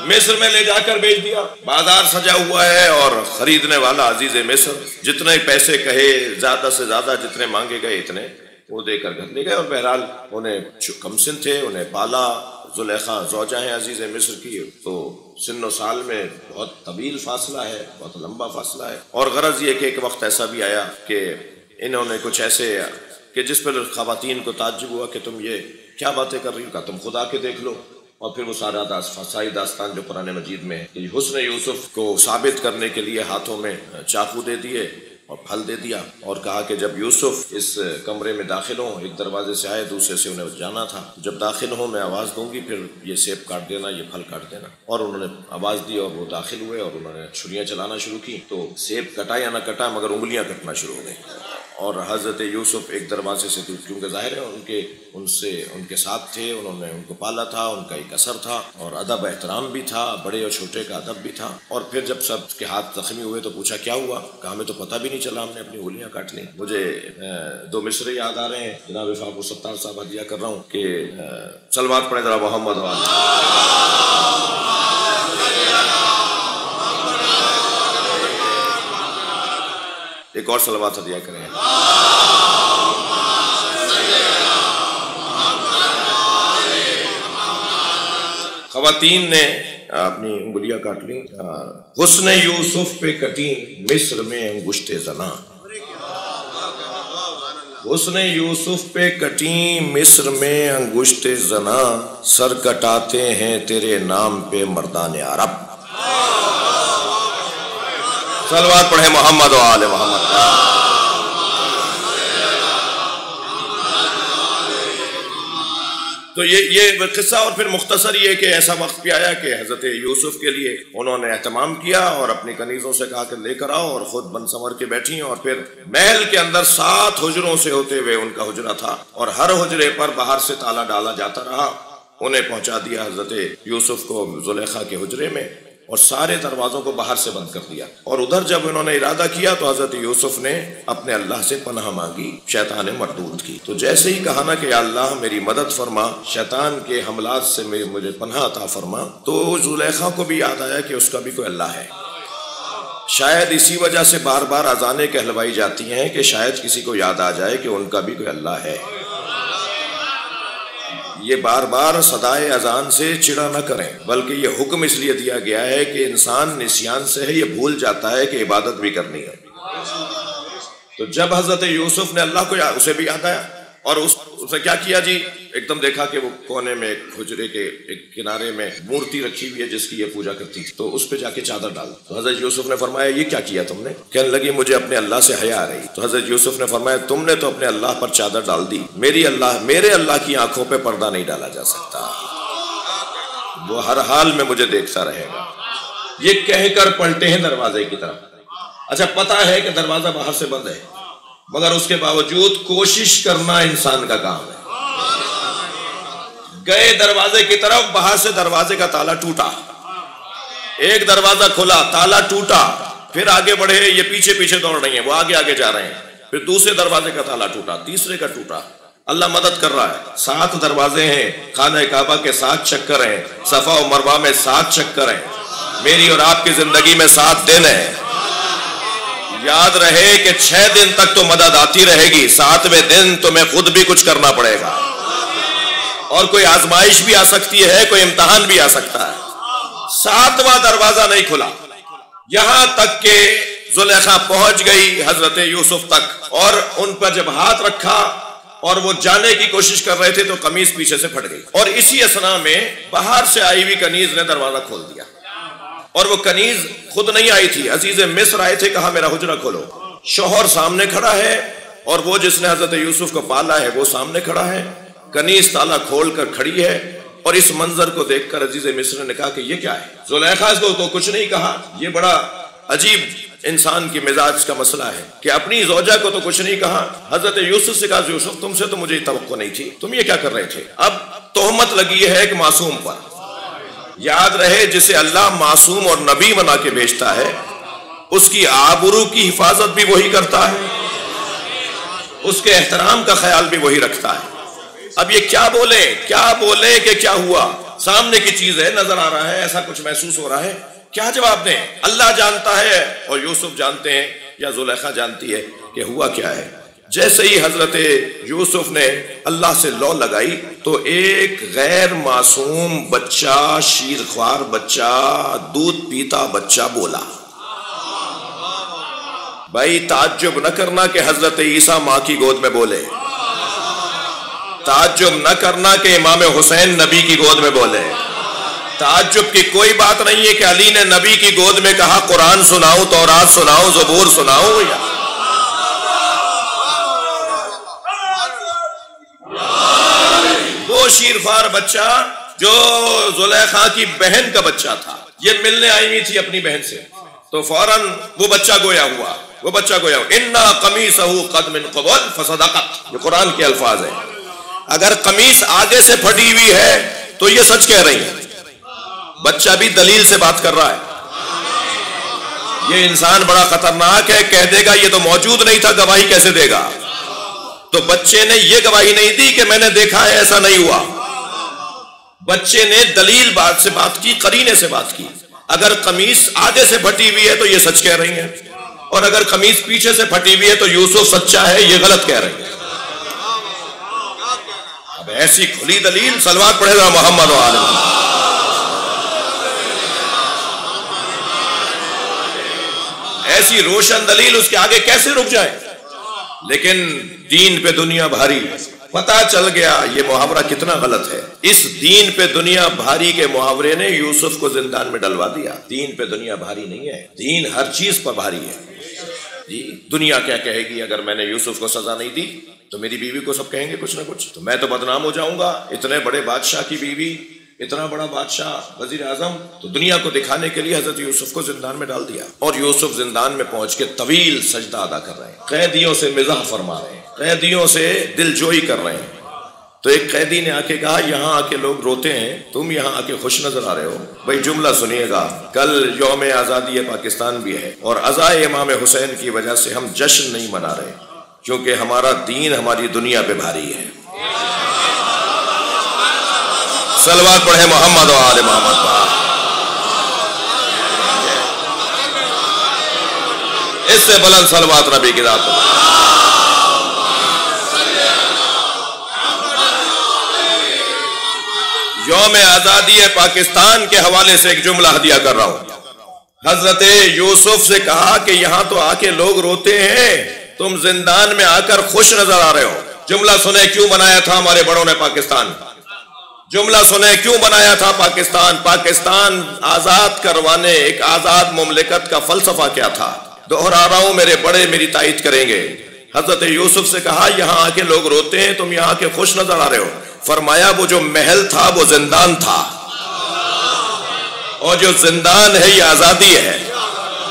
مصر میں لے جا کر بیچ دیا، بازار سجا ہوا ہے اور خریدنے والا عزیز مصر جتنے پیسے کہے زیادہ سے زیادہ جتنے مانگے گئے اتنے وہ دے کر گھر لے گئے۔ اور بہرحال انہیں کم سن تھے، انہیں پالا، زلیخا زوجہ ہیں عزیز مصر کی، تو سن و سال میں بہت طویل فاصلہ ہے، بہت لمبا فاصلہ ہے۔ اور غرض یہ کہ ایک وقت ایسا بھی آیا کہ انہوں نے کچھ ایسے کہ جس پر خواتین کو تعجب ہوا کہ تم یہ کیا باتیں کر رہی ہو، کہا تم خدا کے دیکھ لو۔ اور پھر وہ سارا ساری داستان جو قرآن مجید میں ہے، حسن یوسف کو ثابت کرنے کے لیے ہاتھوں میں چاقو دے دیے اور پھل دے دیا، اور کہا کہ جب یوسف اس کمرے میں داخل ہوں، ایک دروازے سے آئے دوسرے سے انہیں جانا تھا، جب داخل ہوں میں آواز دوں گی، پھر یہ سیب کاٹ دینا، یہ پھل کاٹ دینا۔ اور انہوں نے آواز دی اور وہ داخل ہوئے اور انہوں نے چھریاں چلانا شروع کی، تو سیب کٹا یا نہ کٹا مگر انگلیاں کٹنا شروع ہو گئی۔ اور حضرت یوسف ایک دروازے سے، کیونکہ ظاہر ہے ان کے ساتھ تھے، انہوں نے ان کو پالا تھا، ان کا ایک اثر تھا اور ادب احترام بھی تھا، بڑے اور چھوٹے کا ادب بھی تھا۔ اور پھر جب سب کے ہاتھ زخمی ہوئے تو پوچھا کیا ہوا، کہا ہمیں تو پتہ بھی نہیں چلا، ہم نے اپنی انگلیاں کاٹ لیں۔ مجھے دو مصرے یاد آ رہے ہیں، جناب فاروق ستار صاحب ہدیہ کر رہا ہوں کہ صلوات پڑھیں ذرا محمد و آل۔ ایک اور صلوات ہدیہ کریں۔ خواتین نے اپنی انگلیاں کاٹ لی۔ حسن یوسف پہ کٹی مصر میں انگشت زنا، حسن یوسف پہ کٹی مصر میں انگشت زنا، سر کٹاتے ہیں تیرے نام پہ مردان عرب۔ صلوات پڑھیں محمد و آل محمد۔ تو یہ قصہ، اور پھر مختصر یہ کہ ایسا وقت بھی آیا کہ حضرت یوسف کے لیے انہوں نے اہتمام کیا اور اپنی کنیزوں سے کہا کہ لے کر آؤ، اور خود بن سنور کے بیٹھی، اور پھر محل کے اندر 7 حجروں سے ہوتے ہوئے ان کا حجرہ تھا، اور ہر حجرے پر باہر سے تالا ڈالا جاتا رہا۔ انہیں پہنچا دیا حضرت یوسف کو زلیخا کے حجرے میں، اور سارے دروازوں کو باہر سے بند کر دیا۔ اور ادھر جب انہوں نے ارادہ کیا تو حضرت یوسف نے اپنے اللہ سے پناہ مانگی، شیطان مردود کی۔ تو جیسے ہی کہا نا کہ یا اللہ میری مدد فرما، شیطان کے حملات سے مجھے پناہ عطا فرما، تو زلیخا کو بھی یاد آیا کہ اس کا بھی کوئی اللہ ہے۔ شاید اسی وجہ سے بار بار اذانیں کہلوائی جاتی ہیں کہ شاید کسی کو یاد آ جائے کہ ان کا بھی کوئی اللہ ہے۔ یہ بار بار صدائے اذان سے چڑا نہ کریں، بلکہ یہ حکم اس لیے دیا گیا ہے کہ انسان نسیان سے ہے، یہ بھول جاتا ہے کہ عبادت بھی کرنی ہے۔ تو جب حضرت یوسف نے اللہ کو اسے بھی یاد آیا، اور اسے کیا کیا جی، ایک دم دیکھا کہ وہ کونے میں ایک حجرے کے ایک کنارے میں مورتی رکھی ہوئی ہے جس کی یہ پوجا کرتی تھی، تو اس پہ جا کے چادر ڈالا۔ تو حضرت یوسف نے فرمایا یہ کیا کیا تم نے؟ کہنے لگی مجھے اپنے اللہ سے حیا آ رہی۔ تو حضرت یوسف نے فرمایا تم نے تو اپنے اللہ پر چادر ڈال دی، میرے اللہ کی آنکھوں پہ پردہ نہیں ڈالا جا سکتا، وہ ہر حال میں مجھے دیکھتا رہے گا۔ یہ کہہ کر پلٹے ہیں دروازے کی طرف۔ اچھا پتا ہے کہ دروازہ باہر سے بند ہے، مگر اس کے باوجود کوشش کرنا انسان کا کام ہے۔ گئے دروازے کی طرف، باہر سے دروازے کا تالا ٹوٹا، ایک دروازہ کھلا، تالا ٹوٹا، پھر آگے بڑھے، یہ پیچھے پیچھے دوڑ رہی ہیں، وہ آگے آگے جا رہے ہیں، پھر دوسرے دروازے کا تالا ٹوٹا، تیسرے کا ٹوٹا۔ اللہ مدد کر رہا ہے، 7 دروازے ہیں، خانہ کعبہ کے 7 چکر ہیں، صفا و مروہ میں 7 چکر ہیں، میری اور آپ کی زندگی میں 7 دن ہیں۔ یاد رہے کہ 6 دن تک تو مدد آتی رہے گی، 7ویں دن تمہیں خود بھی کچھ کرنا پڑے گا، اور کوئی آزمائش بھی آ سکتی ہے، کوئی امتحان بھی آ سکتا ہے۔ 7واں دروازہ نہیں کھلا، یہاں تک کہ زلیخا پہنچ گئی حضرت یوسف تک، اور ان پر جب ہاتھ رکھا اور وہ جانے کی کوشش کر رہے تھے تو قمیص پیچھے سے پھٹ گئی، اور اسی اثنا میں باہر سے آئی ہوئی کنیز نے دروازہ کھول دیا، اور وہ کنیز خود نہیں آئی تھی، عزیز مصر آئے تھے، کہا میرا حجرہ کھولو۔ شوہر سامنے کھڑا ہے اور وہ جس نے حضرت یوسف کو پالا ہے وہ سامنے کھڑا ہے، کنیز تالا کھول کر کھڑی ہے، اور اس منظر کو دیکھ کر عزیز مصر نے کہا کہ یہ کیا ہے؟ زلیخا اس کو تو کچھ نہیں کہا۔ یہ بڑا عجیب انسان کی مزاج کا مسئلہ ہے کہ اپنی زوجہ کو تو کچھ نہیں کہا۔ حضرت یوسف سے کہا یوسف تم سے تو مجھے توقع نہیں تھی، تم یہ کیا کر رہے تھے؟ اب تہمت لگی ہے ایک معصوم پر۔ یاد رہے جسے اللہ معصوم اور نبی بنا کے بھیجتا ہے اس کی آبرو کی حفاظت بھی وہی کرتا ہے، اس کے احترام کا خیال بھی وہی رکھتا ہے۔ اب یہ کیا بولے کہ کیا ہوا؟ سامنے کی چیز ہے، نظر آ رہا ہے، ایسا کچھ محسوس ہو رہا ہے، کیا جواب دیں؟ اللہ جانتا ہے اور یوسف جانتے ہیں یا زلیخا جانتی ہے کہ ہوا کیا ہے۔ جیسے ہی حضرت یوسف نے اللہ سے لو لگائی تو ایک غیر معصوم بچہ، شیرخوار بچہ، دودھ پیتا بچہ بولا۔ بھائی تعجب نہ کرنا کہ حضرت عیسیٰ ماں کی گود میں بولے، تعجب نہ کرنا کہ امام حسین نبی کی گود میں بولے، تعجب کی کوئی بات نہیں ہے کہ علی نے نبی کی گود میں کہا قرآن سناؤں، تورات سناؤں، زبور سناؤں، یا وہ شیرخوار بچہ جو زلیخا کی بہن کا بچہ تھا، یہ ملنے آئی ہوئی تھی اپنی بہن سے، تو فوراً وہ بچہ گویا ہوا، اِنَّا قَمِيصَهُ قَدْ مِنْ قَبْلُ فَصَدَقَتْ، یہ قرآن کے الفاظ ہیں۔ اگر قمیص آگے سے پھٹی ہوئی ہے تو یہ سچ کہہ رہی ہے۔ بچہ بھی دلیل سے بات کر رہا ہے۔ یہ انسان بڑا خطرناک ہے، کہہ دے گا یہ تو موجود نہیں تھا، گواہی کیسے دے گا؟ تو بچے نے یہ گواہی نہیں دی کہ میں نے دیکھا ہے، ایسا نہیں ہوا۔ بچے نے دلیل بات سے بات کی، قرینے سے بات کی۔ اگر قمیص آگے سے پھٹی ہوئی ہے تو یہ سچ کہہ رہی ہیں، اور اگر قمیص پیچھے سے پھٹی ہوئی ہے تو یوسف سچا ہے، یہ غلط کہہ رہی ہیں۔ اب ایسی کھلی دلیل، صلوات پڑھے گا محمد و آل محمد۔ ایسی روشن دلیل اس کے آگے کیسے رک جائے؟ لیکن دین پہ دنیا بھاری، پتہ چل گیا یہ محاورہ کتنا غلط ہے۔ اس دین پہ دنیا بھاری کے محاورے نے یوسف کو زندان میں ڈلوا دیا۔ دین پہ دنیا بھاری نہیں ہے، دین ہر چیز پر بھاری ہے۔ جی دنیا کیا کہے گی اگر میں نے یوسف کو سزا نہیں دی تو میری بیوی کو سب کہیں گے کچھ نہ کچھ، تو میں تو بدنام ہو جاؤں گا۔ اتنے بڑے بادشاہ کی بیوی، اتنا بڑا بادشاہ، وزیر اعظم، تو دنیا کو دکھانے کے لیے حضرت یوسف کو زندان میں ڈال دیا، اور یوسف زندان میں پہنچ کے طویل سجدہ ادا کر رہے ہیں، قیدیوں سے مزاح فرما رہے ہیں، قیدیوں سے دل جوئی کر رہے ہیں۔ تو ایک قیدی نے آ کے کہا یہاں آ کے لوگ روتے ہیں، تم یہاں آ کے خوش نظر آ رہے ہو۔ بھائی جملہ سنیے گا، کل یوم آزادی پاکستان بھی ہے، اور عزائے امام حسین کی وجہ سے ہم جشن نہیں منا رہے، کیونکہ ہمارا دین ہماری دنیا پہ بھاری ہے۔ صلوات پڑھے محمد و آل محمد۔ اس سے بلند صلوات نبی کی ذات پر۔ یوم آزادی پاکستان کے حوالے سے ایک جملہ ہدیہ کر رہا ہوں۔ حضرت یوسف سے کہا کہ یہاں تو آ کے لوگ روتے ہیں، تم زندان میں آ کر خوش نظر آ رہے ہو۔ جملہ سنیں کیوں بنایا تھا ہمارے بڑوں نے پاکستان؟ جملہ سنیں کیوں بنایا تھا پاکستان؟ پاکستان آزاد کروانے، ایک آزاد مملکت کا فلسفہ کیا تھا؟ دوہرا رہا ہوں، میرے بڑے میری تائید کریں گے۔ حضرت یوسف سے کہا یہاں آ کے لوگ روتے ہیں، تم یہاں آ کے خوش نظر آ رہے ہو۔ فرمایا وہ جو محل تھا وہ زندان تھا، اور جو زندان ہے یہ آزادی ہے۔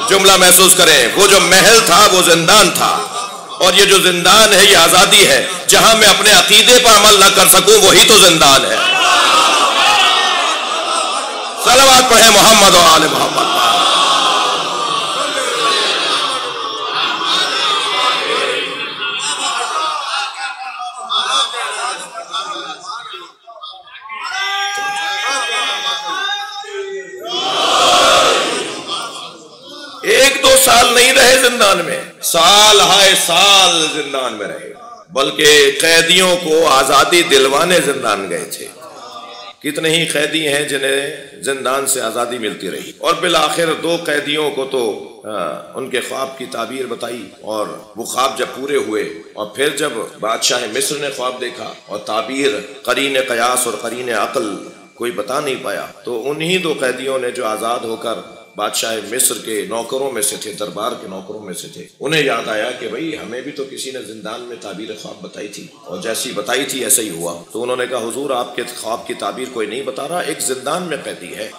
جملہ محسوس کریں، وہ جو محل تھا وہ زندان تھا، اور یہ جو زندان ہے یہ آزادی ہے۔ جہاں میں اپنے عقیدے پر عمل نہ کر سکوں وہی تو زندان ہے۔ صلوات پڑھیں محمد و آل محمد۔ ایک دو سال نہیں رہے زندان میں، سال ہائے سال زندان میں رہے، بلکہ قیدیوں کو آزادی دلوانے زندان گئے تھے۔ کتنے ہی قیدی ہیں جنہیں زندان سے آزادی ملتی رہی، اور بالآخر 2 قیدیوں کو تو ان کے خواب کی تعبیر بتائی، اور وہ خواب جب پورے ہوئے اور پھر جب بادشاہ مصر نے خواب دیکھا اور تعبیر قرین قیاس اور قرین عقل کوئی بتا نہیں پایا، تو انہی 2 قیدیوں نے جو آزاد ہو کر بادشاہ مصر کے نوکروں میں سے تھے، دربار کے نوکروں میں سے تھے، انہیں یاد آیا کہ بھئی ہمیں بھی تو کسی نے زندان میں تعبیر خواب بتائی تھی، اور جیسی بتائی تھی ایسا ہی ہوا۔ تو انہوں نے کہا حضور آپ کے خواب کی تعبیر کوئی نہیں بتا رہا، ایک زندان میں قیدی ہے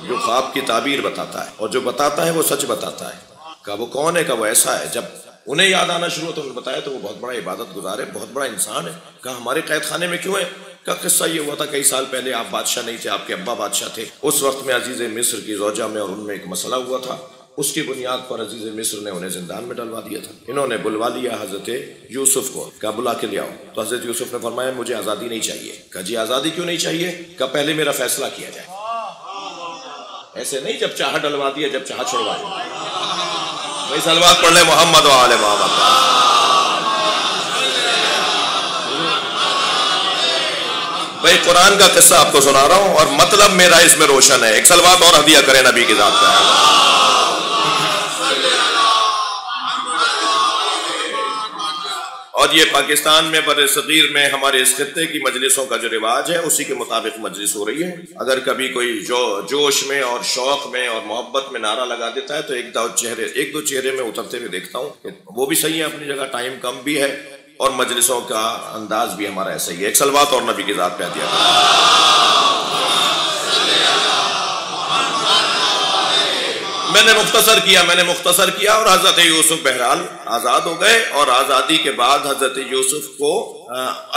جو خواب کی تعبیر بتاتا ہے، اور جو بتاتا ہے وہ سچ بتاتا ہے۔ کہا وہ کون ہے؟ کہا وہ ایسا ہے۔ جب انہیں یاد آنا شروع ہوا تو انہوں نے بتایا تو وہ بہت بڑا عبادت گزار ہے، بہت بڑا انسان ہے۔ کہا ہمارے قید خانے میں کیوں ہے؟ کا قصہ یہ ہوا تھا کئی سال پہلے آپ بادشاہ نہیں تھے، آپ کے ابا بادشاہ تھے، اس وقت میں عزیز مصر کی زوجہ میں اور ان میں ایک مسئلہ ہوا تھا، اس کی بنیاد پر عزیز مصر نے انہیں زندان میں ڈلوا دیا تھا۔ انہوں نے بلوا لیا حضرت یوسف کو، کہا بلا کے لے آؤ۔ تو حضرت یوسف نے فرمایا مجھے آزادی نہیں چاہیے۔ کہا جی آزادی کیوں نہیں چاہیے؟ کہا پہلے میرا فیصلہ کیا جائے، ایسے نہیں جب چاہا ڈلوا دیا جب چاہا چھوڑوا دیا۔ بھائی سلوات پڑھ لیں محمد و آل محمد۔ بھائی قرآن کا قصہ آپ کو سنا رہا ہوں اور مطلب میرا اس میں روشن ہے۔ ایک سلوات اور ہدیہ کریں نبی کی ذات کا۔ اور یہ پاکستان میں بر صغیر میں ہمارے اس خطے کی مجلسوں کا جو رواج ہے اسی کے مطابق مجلس ہو رہی ہے۔ اگر کبھی کوئی جوش میں اور شوق میں اور محبت میں نعرہ لگا دیتا ہے تو ایک دو چہرے میں اترتے ہوئے دیکھتا ہوں، وہ بھی صحیح ہے اپنی جگہ، ٹائم کم بھی ہے اور مجلسوں کا انداز بھی ہمارا ایسا ہی ہے۔ ایک سلوات اور نبی کی ذات پہ دیا۔ میں نے مختصر کیا اور حضرت یوسف بہرحال آزاد ہو گئے، اور آزادی کے بعد حضرت یوسف کو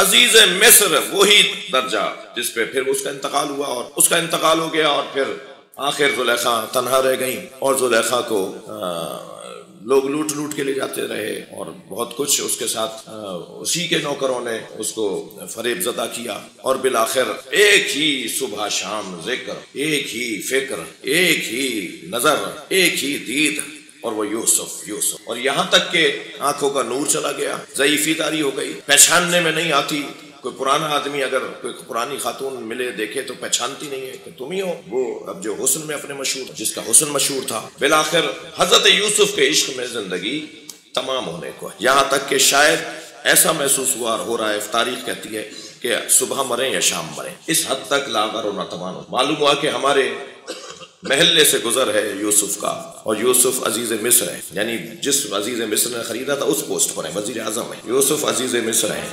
عزیز مصر وہی درجہ جس پہ پھر اس کا انتقال ہوا، اور اس کا انتقال ہو گیا، اور پھر آخر زلیخا تنہا رہ گئیں، اور زلیخا کو لوگ لوٹ کے لے جاتے رہے، اور بہت کچھ اس کے ساتھ اسی کے نوکروں نے اس کو فریب زدہ کیا، اور بالآخر ایک ہی صبح شام ذکر، ایک ہی فکر، ایک ہی نظر، ایک ہی دید، اور وہ یوسف، اور یہاں تک کہ آنکھوں کا نور چلا گیا، ضعیفی داری ہو گئی، پہچاننے میں نہیں آتی۔ کوئی پرانا آدمی اگر کوئی پرانی خاتون ملے دیکھے تو پہچانتی نہیں ہے کہ تم ہی ہو وہ اب جو حسن میں اپنے مشہور، جس کا حسن مشہور تھا۔ بالآخر حضرت یوسف کے عشق میں زندگی تمام ہونے کو، یہاں تک کہ شاید ایسا محسوس ہو رہا ہے، تاریخ کہتی ہے کہ صبح مریں یا شام مریں، اس حد تک لاغر و ناتوان ہو۔ معلوم ہوا کہ ہمارے محلے سے گزر ہے یوسف کا، اور یوسف عزیز مصر ہے، یعنی جس عزیز مصر نے خریدا تھا اس پوسٹ پر ہے، وزیر اعظم ہے، یوسف عزیز مصر ہیں،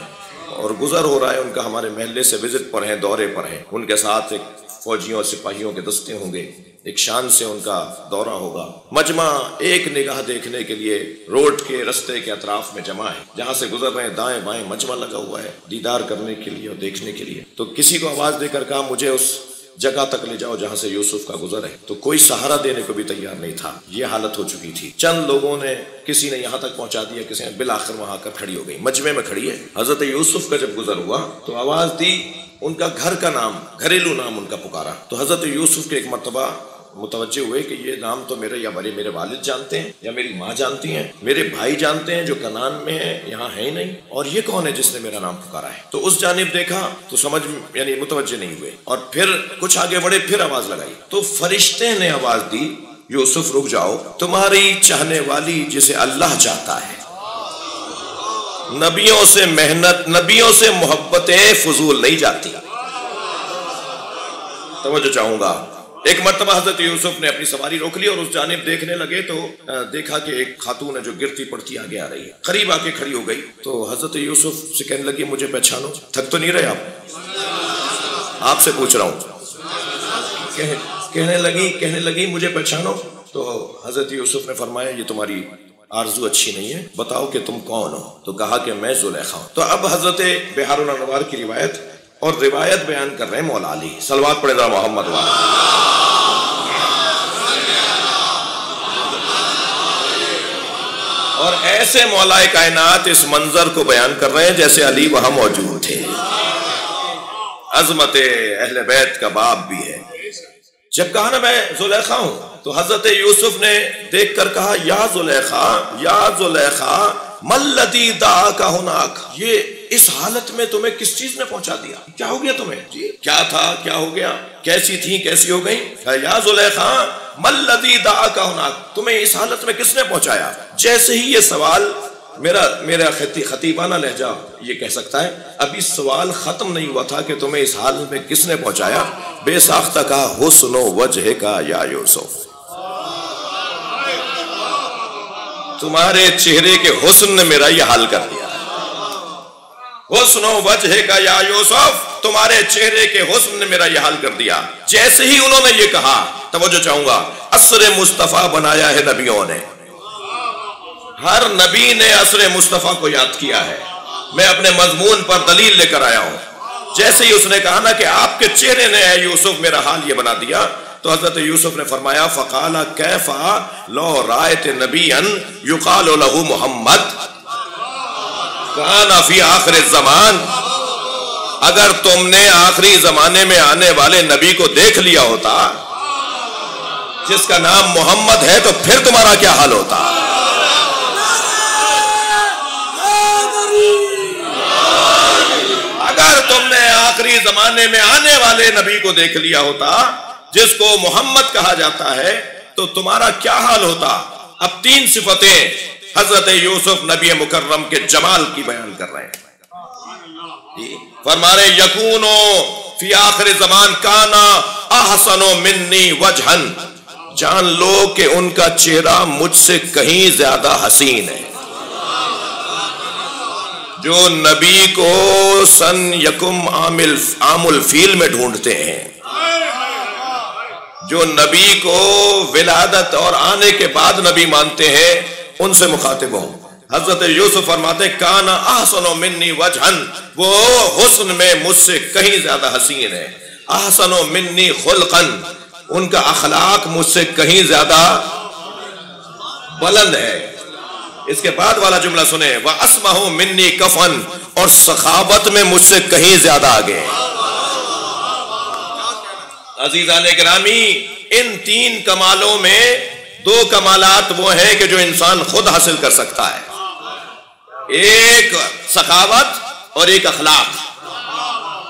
اور گزر ہو رہا ہے ان کا ہمارے محلے سے، وزٹ پر ہیں، دورے پر ہیں، ان کے ساتھ ایک فوجیوں اور سپاہیوں کے دستے ہوں گے، ایک شان سے ان کا دورہ ہوگا۔ مجمع ایک نگاہ دیکھنے کے لیے روڈ کے رستے کے اطراف میں جمع ہے، جہاں سے گزر رہے ہیں دائیں بائیں مجمع لگا ہوا ہے دیدار کرنے کے لیے اور دیکھنے کے لیے۔ تو کسی کو آواز دے کر کہا مجھے اس جگہ تک لے جاؤ جہاں سے یوسف کا گزر ہے، تو کوئی سہارا دینے کو بھی تیار نہیں تھا، یہ حالت ہو چکی تھی۔ چند لوگوں نے، کسی نے یہاں تک پہنچا دیا، کسی نے بالآخر وہاں آ کر کھڑی ہو گئی، مجمع میں کھڑی ہے۔ حضرت یوسف کا جب گزر ہوا تو آواز دی، ان کا گھر کا نام، گھریلو نام ان کا پکارا، تو حضرت یوسف کے ایک مرتبہ متوجہ ہوئے کہ یہ نام تو میرے والد جانتے ہیں یا میری ماں جانتی ہیں، میرے بھائی جانتے ہیں جو کنعان میں ہیں، یہاں ہے ہی نہیں، اور یہ کون ہے جس نے میرا نام پکارا ہے؟ تو اس جانب دیکھا تو سمجھ یعنی متوجہ نہیں ہوئے، اور پھر کچھ آگے بڑھے، پھر آواز لگائی تو فرشتے نے آواز دی، یوسف رک جاؤ، تمہاری چاہنے والی جسے اللہ چاہتا ہے، نبیوں سے محنت، نبیوں سے محبتیں فضول نہیں جاتی۔ توجہ چاہوں گا، ایک مرتبہ حضرت یوسف نے اپنی سواری روک لی اور اس جانب دیکھنے لگے تو دیکھا کہ ایک خاتون ہے جو گرتی پڑتی آگے آ رہی ہے، قریب آ کے کھڑی ہو گئی، تو حضرت یوسف سے کہنے لگی مجھے پہچانو، تھک تو نہیں رہے آپ سے پوچھ رہا ہوں، کہنے لگی مجھے پہچانو، تو حضرت یوسف نے فرمایا یہ تمہاری آرزو اچھی نہیں ہے، بتاؤ کہ تم کون ہو؟ تو کہا کہ میں زلیخا ہوں۔ تو اب حضرت بحار الانوار کی روایت اور روایت بیان کر رہے ہیں مولا علی، صلوات پڑھے ذرا محمد والا۔ اور ایسے مولا کائنات اس منظر کو بیان کر رہے ہیں جیسے علی وہاں موجود تھے، عظمت اہل بیت کا باب بھی ہے۔ جب کہا نا میں زلیخا ہوں تو حضرت یوسف نے دیکھ کر کہا یا زلیخا، یا زلیخا ملذی دعاک ہناک، یہ اس حالت میں تمہیں کس چیز نے پہنچا دیا؟ کیا ہو گیا تمہیں؟ جی کیا تھا، کیا ہو گیا، کیسی تھی، کیسی ہو گئی؟ یا زلیخا مل الذی دعاک ہناک، تمہیں اس حالت میں کس نے پہنچایا؟ جیسے ہی یہ سوال میرا خطیبانہ لہجہ یہ کہہ سکتا ہے، ابھی سوال ختم نہیں ہوا تھا کہ تمہیں اس حالت میں کس نے پہنچایا، بے ساختہ کا حسن وجہ کا یا یوسف، تمہارے چہرے کے حسن نے میرا یہ حال کر دیا ہے، حسن وجہ کا یا یوسف، تمہارے چہرے کے حسن نے میرا یہ حال کر دیا۔ جیسے ہی انہوں نے یہ کہا، توجہ چاہوں گا، عصر مصطفیٰ بنایا ہے نبیوں نے، ہر نبی نے عصر مصطفیٰ کو یاد کیا ہے۔ میں اپنے مضمون پر دلیل لے کر آیا ہوں۔ جیسے ہی اس نے کہا نا کہ آپ کے چہرے نے اے یوسف میرا حال یہ بنا دیا، تو حضرت یوسف نے فرمایا فقال کیف لو رأیت نبیا یقال له محمد کان فی آخر الزمان، اگر تم نے آخری زمانے میں آنے والے نبی کو دیکھ لیا ہوتا جس کا نام محمد ہے، تو پھر تمہارا کیا حال ہوتا؟ اگر تم نے آخری زمانے میں آنے والے نبی کو دیکھ لیا ہوتا جس کو محمد کہا جاتا ہے، تو تمہارا کیا حال ہوتا؟ اب تین صفتیں حضرت یوسف نبی مکرم کے جمال کی بیان کر رہے ہیں۔ فرما رہے یکونو فی آخر زمان کانا احسنو منی وجہن، جان لو کہ ان کا چہرہ مجھ سے کہیں زیادہ حسین ہے۔ جو نبی کو سن یکم عام الفیل میں ڈھونڈتے ہیں، جو نبی کو ولادت اور آنے کے بعد نبی مانتے ہیں، ان سے مخاطب ہوں۔ حضرت یوسف فرماتے کانا احسن منی وجہن، وہ حسن میں مجھ سے کہیں زیادہ حسین ہے۔ احسن منی خلقن، ان کا اخلاق مجھ سے کہیں زیادہ بلند ہے۔ اس کے بعد والا جملہ سنیں، وَأَسْمَهُ مِنِّي کفن، اور سخاوت میں مجھ سے کہیں زیادہ آگے۔ عزیزان گرامی، ان تین کمالوں میں دو کمالات وہ ہیں کہ جو انسان خود حاصل کر سکتا ہے، ایک سخاوت اور ایک اخلاق۔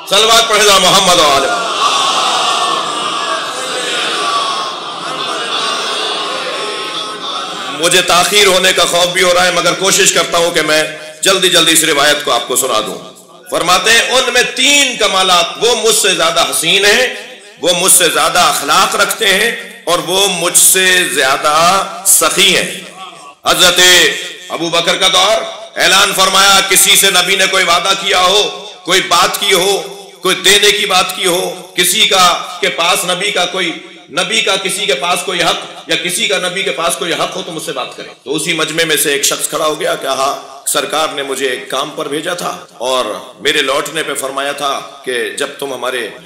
صلوات پڑھے جا محمد و آلہ۔ مجھے تاخیر ہونے کا خوف بھی ہو رہا ہے، مگر کوشش کرتا ہوں کہ میں جلدی جلدی اس روایت کو آپ کو سنا دوں۔ فرماتے ہیں ان میں تین کمالات، وہ مجھ سے زیادہ حسین ہیں، وہ مجھ سے زیادہ اخلاق رکھتے ہیں، اور وہ مجھ سے زیادہ سخی ہیں۔ حضرت ابو بکر کا دور، اعلان فرمایا کسی سے نبی نے کوئی وعدہ کیا ہو، کوئی بات کی ہو، کوئی دینے کی بات کی ہو، کسی کا کے پاس نبی کا کسی کے پاس کوئی حق، یا کسی کا نبی کے پاس کوئی حق ہو تو مجھ سے بات کرے۔ تو اسی مجمع میں سے ایک شخص کھڑا ہو گیا کہ ہاں سرکار نے مجھے ایک کام پر بھیجا تھا، اور میرے لوٹنے پہ فرمایا تھا کہ جب تم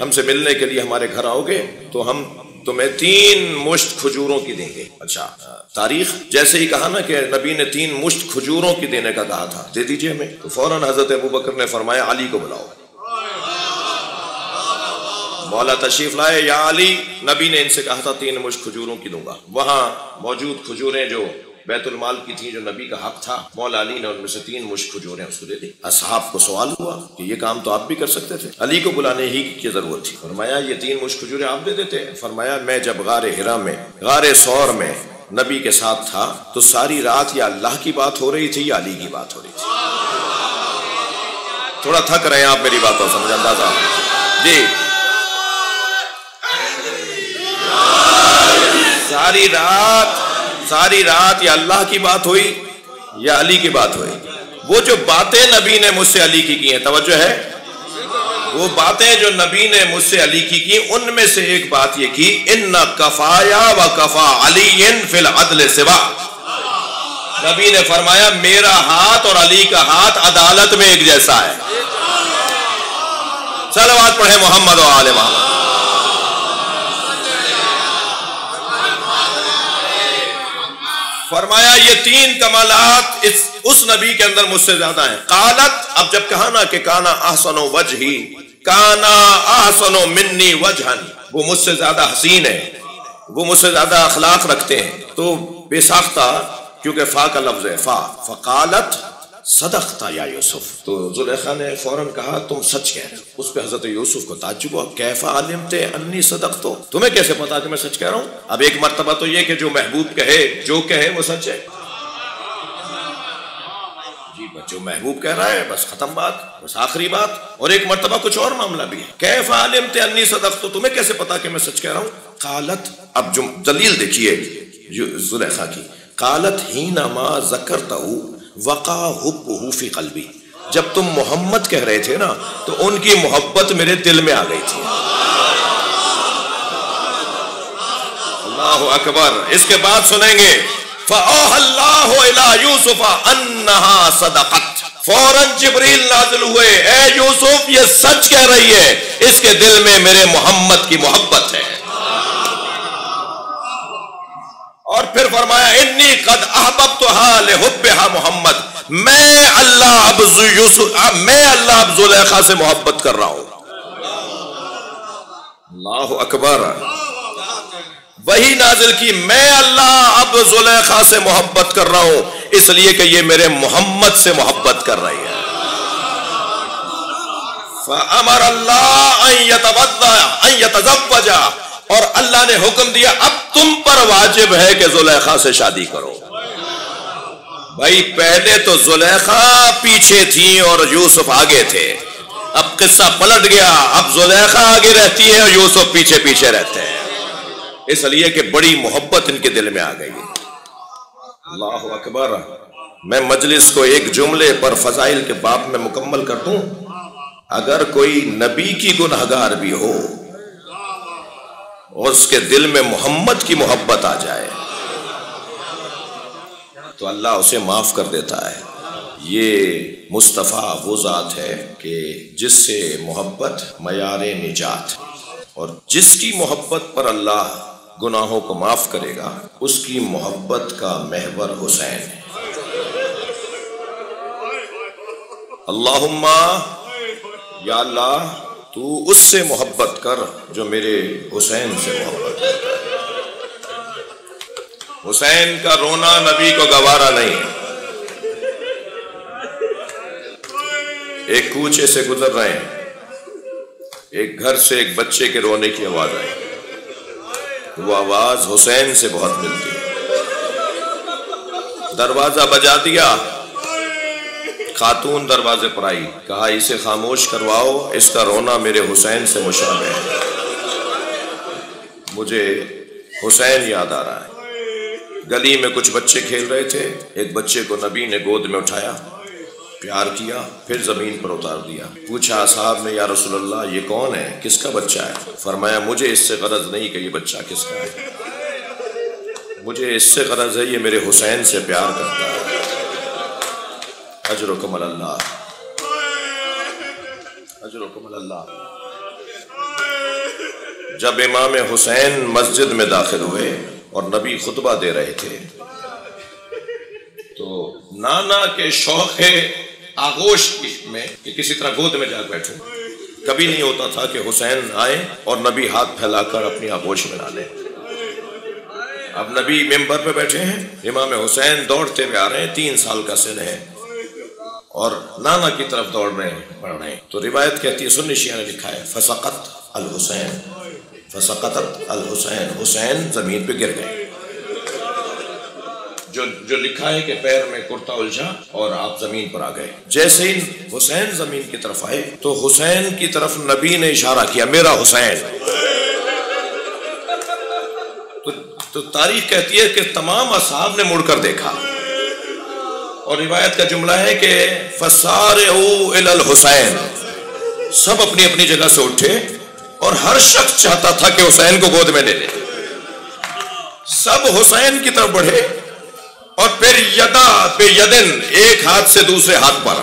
ہم سے ملنے کے لیے ہمارے گھر آؤ گے تو ہم تمہیں 3 مشت کھجوروں کی دیں گے۔ اچھا، تاریخ جیسے ہی کہا نا کہ نبی نے 3 مشت کھجوروں کی دینے کا کہا تھا، دے دیجئے ہمیں، تو فوراً حضرت ابو بکر نے فرمایا علی کو بلاؤ۔ مولا تشریف لائے، یا علی، نبی نے ان سے کہا تھا 3 مشت کھجوروں کی دوں گا۔ وہاں موجود کھجوریں جو بیت المال کی تھی، جو نبی کا حق تھا، مولا علی نے ان میں سے 3 مشت کھجوریں اس کو دے دی۔ اصحاب کو سوال ہوا کہ یہ کام تو آپ بھی کر سکتے تھے، علی کو بلانے ہی کی ضرورت تھی۔ فرمایا یہ 3 مشت کھجوریں آپ دے دیتے۔ فرمایا میں جب غار حرا میں، غار ثور میں نبی کے ساتھ تھا، تو ساری رات یا اللہ کی بات ہو رہی تھی یا علی کی بات ہو رہی تھی۔ تھوڑا تھک رہے ہیں آپ میری باتوں سمجھ اندازہ؟ جی، ساری رات یا اللہ کی بات ہوئی یا علی کی بات ہوئی۔ وہ جو باتیں نبی نے مجھ سے علی کی ہیں، توجہ ہے، وہ باتیں جو نبی نے مجھ سے علی کی، ان میں سے ایک بات یہ کی، ان کفایا و کفا علی فی العدل سوا۔ نبی نے فرمایا میرا ہاتھ اور علی کا ہاتھ عدالت میں ایک جیسا ہے۔ صلوات پڑھے محمد و آل محمد۔ فرمایا یہ 3 کمالات اس نبی کے اندر مجھ سے زیادہ ہیں۔ قالت، اب جب کہا نا کہ کانا احسن وجہی، کانا احسن منی وجہن، وہ مجھ سے زیادہ حسین ہے، وہ مجھ سے زیادہ اخلاق رکھتے ہیں، تو بے ساختہ، کیونکہ فا کا لفظ ہے، فقالت صدقتا یا یوسف. تو زلیخا نے فوراً کہا تم سچ کہہ رہے ہو. اس پہ حضرت یوسف کو تعجب ہوا. کیف علمت انی صدقت، تمہیں کیسے پتا کہ میں سچ کہہ رہا ہوں؟ اب ایک مرتبہ تو یہ کہ جو محبوب کہے جو کہے وہ سچ ہے. جی جو محبوب کہہ رہا ہے بس ختم بات، بس آخری بات. اور ایک مرتبہ کچھ اور معاملہ بھی ہے. کیف علمت انی صدقت، تمہیں کیسے پتا کہ میں سچ کہہ رہا ہوں؟ قالت، اب جو دلیل دیکھیے زلیخا کی. قالت حینما ذکرتہ وقع حبہ فی قلبی، جب تم محمد کہہ رہے تھے نا تو ان کی محبت میرے دل میں آ گئی تھی. اللہ اکبر. اس کے بعد سنیں گے فَأَوْحَى اللَّهُ إِلَىٰ يُوسُفَ أَنَّهَا صَدَقَتْ، فوراً جبریل نازل ہوئے، اے یوسف یہ سچ کہہ رہی ہے، اس کے دل میں میرے محمد کی محبت ہے. اور پھر فرمایا انی قد احببتها لحبها محمد، میں اللہ اب زلیخا سے محبت کر رہا ہوں. اللہ اکبر. وہی نازل کی میں اللہ اب زلیخا سے محبت کر رہا ہوں اس لیے کہ یہ میرے محمد سے محبت کر رہی ہے. فَأَمَرَ اللَّهُ أَن يَتَزَوَّجَ، اور اللہ نے حکم دیا اب تم پر واجب ہے کہ زلیخا سے شادی کرو. بھائی پہلے تو زلیخا پیچھے تھی اور یوسف آگے تھے، اب قصہ پلٹ گیا، اب زلیخا آگے رہتی ہے اور یوسف پیچھے پیچھے رہتے ہیں، اس لیے کہ بڑی محبت ان کے دل میں آ گئی. اللہ اکبر. میں مجلس کو ایک جملے پر فضائل کے باب میں مکمل کر دوں. اگر کوئی نبی کی گنہگار بھی ہو اور اس کے دل میں محمد کی محبت آ جائے تو اللہ اسے معاف کر دیتا ہے. یہ مصطفیٰ وہ ذات ہے کہ جس سے محبت معیار نجات، اور جس کی محبت پر اللہ گناہوں کو معاف کرے گا اس کی محبت کا محور حسین ہے. اللہم یا اللہ تو اس سے محبت کر جو میرے حسین سے محبت کرتا ہے. حسین کا رونا نبی کو گوارا نہیں. ایک کوچے سے گزر رہے ہیں، ایک گھر سے ایک بچے کے رونے کی آواز آئی. وہ آواز حسین سے بہت ملتی ہے. دروازہ بجا دیا، خاتون دروازے پر آئی، کہا اسے خاموش کرواؤ، اس کا رونا میرے حسین سے مشابہ ہے، مجھے حسین یاد آ رہا ہے. گلی میں کچھ بچے کھیل رہے تھے، ایک بچے کو نبی نے گود میں اٹھایا، پیار کیا، پھر زمین پر اتار دیا. پوچھا اصحاب نے یا رسول اللہ یہ کون ہے، کس کا بچہ ہے؟ فرمایا مجھے اس سے غرض نہیں کہ یہ بچہ کس کا ہے، مجھے اس سے غرض ہے یہ میرے حسین سے پیار کرتا ہے. اجرکم اللہ، اجرکم اللہ. جب امام حسین مسجد میں داخل ہوئے اور نبی خطبہ دے رہے تھے تو نانا کے شوق آغوش میں کہ کسی طرح گود میں جا بیٹھوں، کبھی نہیں ہوتا تھا کہ حسین آئے اور نبی ہاتھ پھیلا کر اپنی آغوش میں ڈالے. اب نبی ممبر پہ بیٹھے ہیں، امام حسین دوڑتے ہوئے آ رہے ہیں، 3 سال کا سن ہے اور نانا کی طرف دوڑ رہے ہیں، پڑھ رہے ہیں. تو روایت کہتی ہے، سنی شیعہ نے لکھا ہے فسقط الحسین، فسقطت الحسین، حسین زمین پہ گر گئے. جو لکھا ہے کہ پیر میں کرتا الجھا اور آپ زمین پر آ گئے. جیسے ہی حسین زمین کی طرف آئے تو حسین کی طرف نبی نے اشارہ کیا، میرا حسین. تو تاریخ کہتی ہے کہ تمام اصحاب نے مڑ کر دیکھا اور روایت کا جملہ ہے کہ فَسَارِعُوا إِلَى الْحُسَيْنِ، سب اپنی اپنی جگہ سے اٹھے اور ہر شخص چاہتا تھا کہ حسین کو گود میں لے لے. سب حسین کی طرف بڑھے اور پھر یدا بے یدن، ایک ہاتھ سے دوسرے ہاتھ پر،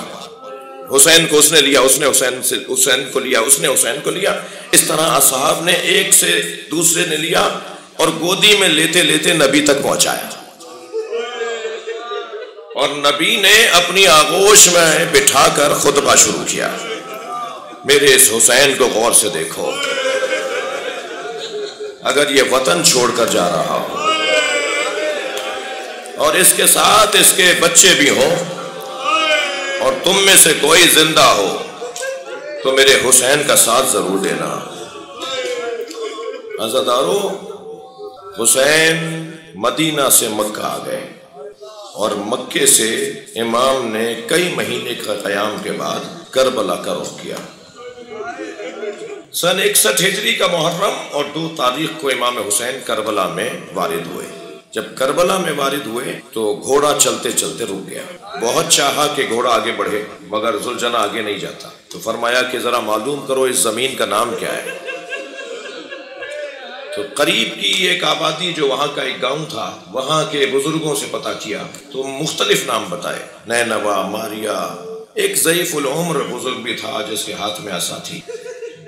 حسین کو اس نے لیا، اس نے حسین کو لیا، اس نے حسین کو لیا. اس طرح اصحاب نے ایک سے دوسرے نے لیا اور گودی میں لیتے لیتے نبی تک پہنچایا. اور نبی نے اپنی آغوش میں بٹھا کر خطبہ شروع کیا. میرے اس حسین کو غور سے دیکھو، اگر یہ وطن چھوڑ کر جا رہا ہو اور اس کے ساتھ اس کے بچے بھی ہوں اور تم میں سے کوئی زندہ ہو تو میرے حسین کا ساتھ ضرور دینا۔ عزادارو، حسین مدینہ سے مکہ آ گئے اور مکے سے امام نے کئی مہینے کا قیام کے بعد کربلا کا رخ کیا۔ سن 61 ہجری کا محرم اور 2 تاریخ کو امام حسین کربلا میں وارد ہوئے۔ جب کربلا میں وارد ہوئے تو گھوڑا چلتے چلتے رک گیا۔ بہت چاہا کہ گھوڑا آگے بڑھے مگر ذوالجناح آگے نہیں جاتا، تو فرمایا کہ ذرا معلوم کرو اس زمین کا نام کیا ہے۔ تو قریب کی ایک آبادی جو وہاں کا ایک گاؤں تھا، وہاں کے بزرگوں سے پتہ کیا تو مختلف نام بتائے، نینوا، ماریا۔ ایک ضعیف العمر بزرگ بھی تھا جس کے ہاتھ میں عصا تھی،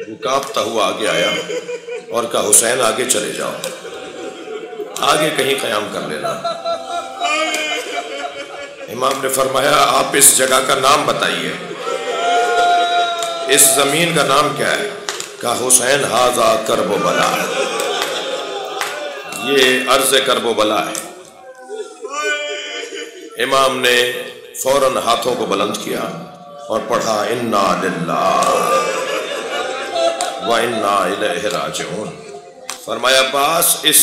وہ کانپتا ہوا آگے آیا اور کہا حسین آگے چلے جاؤ، آگے کہیں قیام کر لینا۔ امام نے فرمایا آپ اس جگہ کا نام بتائیے، اس زمین کا نام کیا ہے؟ کہا حسین ھذا کرب و بلا، یہ عرض کرب و بلا ہے۔ امام نے فوراً ہاتھوں کو بلند کیا اور پڑھا انا للہ و انا الیہ راجعون۔ فرمایا عباس اس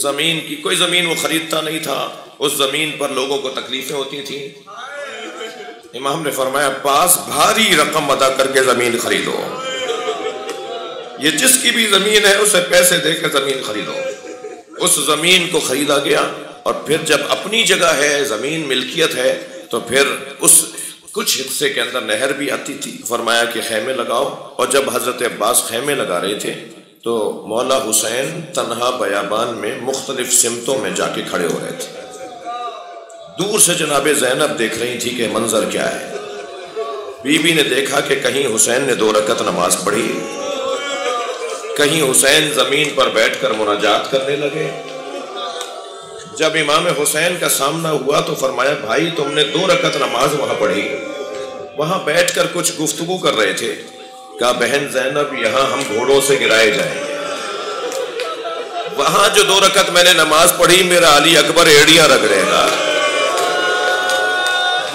زمین کی، کوئی زمین وہ خریدتا نہیں تھا، اس زمین پر لوگوں کو تکلیفیں ہوتی تھیں۔ امام نے فرمایا عباس بھاری رقم ادا کر کے زمین خریدو، یہ جس کی بھی زمین ہے اسے پیسے دے کے زمین خریدو۔ اس زمین کو خریدا گیا اور پھر جب اپنی جگہ ہے، زمین ملکیت ہے، تو پھر اس کچھ حصے کے اندر نہر بھی آتی تھی۔ فرمایا کہ خیمے لگاؤ، اور جب حضرت عباس خیمے لگا رہے تھے تو مولا حسین تنہا بیابان میں مختلف سمتوں میں جا کے کھڑے ہو رہے تھے۔ دور سے جناب زینب دیکھ رہی تھی کہ منظر کیا ہے۔ بی بی نے دیکھا کہ کہیں حسین نے 2 رکعت نماز پڑھی، کہیں حسین زمین پر بیٹھ کر مناجات کرنے لگے۔ جب امام حسین کا سامنا ہوا تو فرمایا بھائی تم نے 2 رکعت نماز وہاں پڑھی، وہاں بیٹھ کر کچھ گفتگو کر رہے تھے۔ کہا بہن زینب یہاں ہم گھوڑوں سے گرائے جائیں گے، وہاں جو 2 رکعت میں نے نماز پڑھی میرا علی اکبر ایڑیاں رگڑے گا،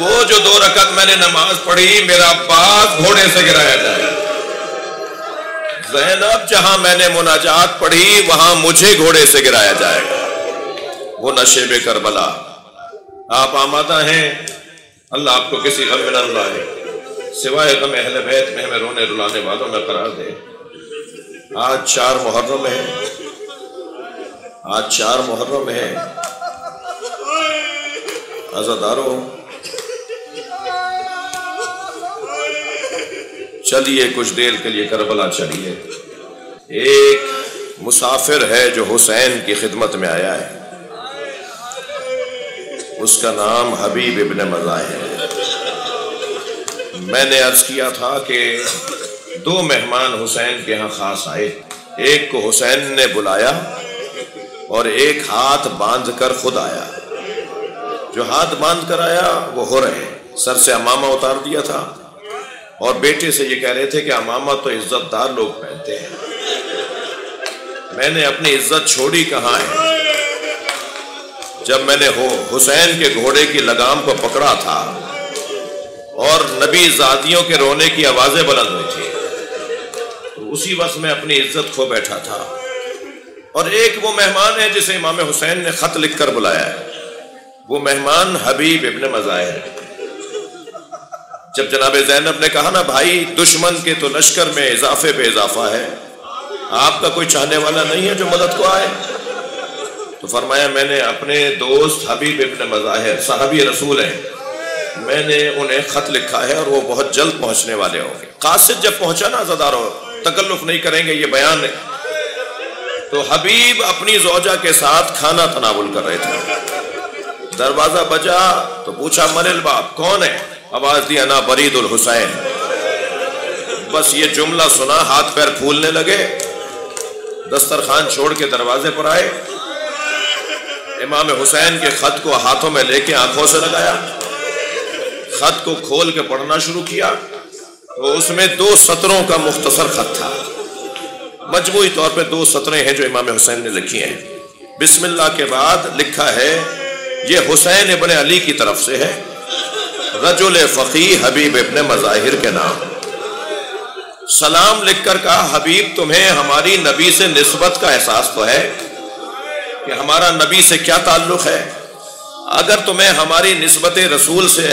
وہ جو 2 رکعت میں نے نماز پڑھی میرا عباس گھوڑے سے گرایا جائے گا۔ زینب جہاں میں نے مناجات پڑھی وہاں مجھے گھوڑے سے گرایا جائے گا۔ وہ نشیب کربلا، آپ آمادہ ہیں؟ اللہ آپ کو کسی غم میں نہ رلائے، سوائے غم اہل بیت میں ہمیں رونے رلانے والوں میں قرار دے۔ آج 4 محرم ہے، آج 4 محرم ہے۔ عزادارو چلیے کچھ دیر کے لیے کربلا چلیے۔ ایک مسافر ہے جو حسین کی خدمت میں آیا ہے، اس کا نام حبیب ابن مظاہر ہے۔ میں نے عرض کیا تھا کہ 2 مہمان حسین کے ہاں خاص آئے، ایک کو حسین نے بلایا اور ایک ہاتھ باندھ کر خود آیا۔ جو ہاتھ باندھ کر آیا وہ ہو رہے، سر سے عمامہ اتار دیا تھا اور بیٹے سے یہ کہہ رہے تھے کہ عمامہ تو عزت دار لوگ پہنتے ہیں، میں نے اپنی عزت چھوڑی کہاں ہے؟ جب میں نے حسین کے گھوڑے کی لگام کو پکڑا تھا اور نبی زادیوں کے رونے کی آوازیں بلند ہوئی تھی تو اسی وقت میں اپنی عزت کھو بیٹھا تھا۔ اور ایک وہ مہمان ہے جسے امام حسین نے خط لکھ کر بلایا ہے، وہ مہمان حبیب ابن مظاہر ہے۔ جب جناب زینب نے کہا نا بھائی دشمن کے تو لشکر میں اضافے پہ اضافہ ہے، آپ کا کوئی چاہنے والا نہیں ہے جو مدد کو آئے؟ تو فرمایا میں نے اپنے دوست حبیب ابن مظاہر صحابی رسول ہیں، میں نے انہیں خط لکھا ہے اور وہ بہت جلد پہنچنے والے ہوں گے۔ قاصد جب پہنچا نا عزادارو، تکلف نہیں کریں گے یہ بیان ہے، تو حبیب اپنی زوجہ کے ساتھ کھانا تناول کر رہے تھے۔ دروازہ بجا تو پوچھا من الباب، کون ہے؟ آواز دی انا برید الحسین۔ بس یہ جملہ سنا ہاتھ پیر پھولنے لگے، دسترخوان چھوڑ کے دروازے پر آئے، امام حسین کے خط کو ہاتھوں میں لے کے آنکھوں سے لگایا، خط کو کھول کے پڑھنا شروع کیا تو اس میں 2 سطروں کا مختصر خط تھا، مجموعی طور پہ 2 سطریں ہیں جو امام حسین نے لکھی ہیں۔ بسم اللہ کے بعد لکھا ہے یہ حسین ابن علی کی طرف سے ہے، رجل فقی حبیب ابن مظاہر کے نام۔ سلام لکھ کر کہا حبیب تمہیں ہماری نبی سے نسبت کا احساس تو ہے کہ ہمارا نبی سے کیا تعلق ہے؟ اگر تمہیں ہماری نسبت رسول سے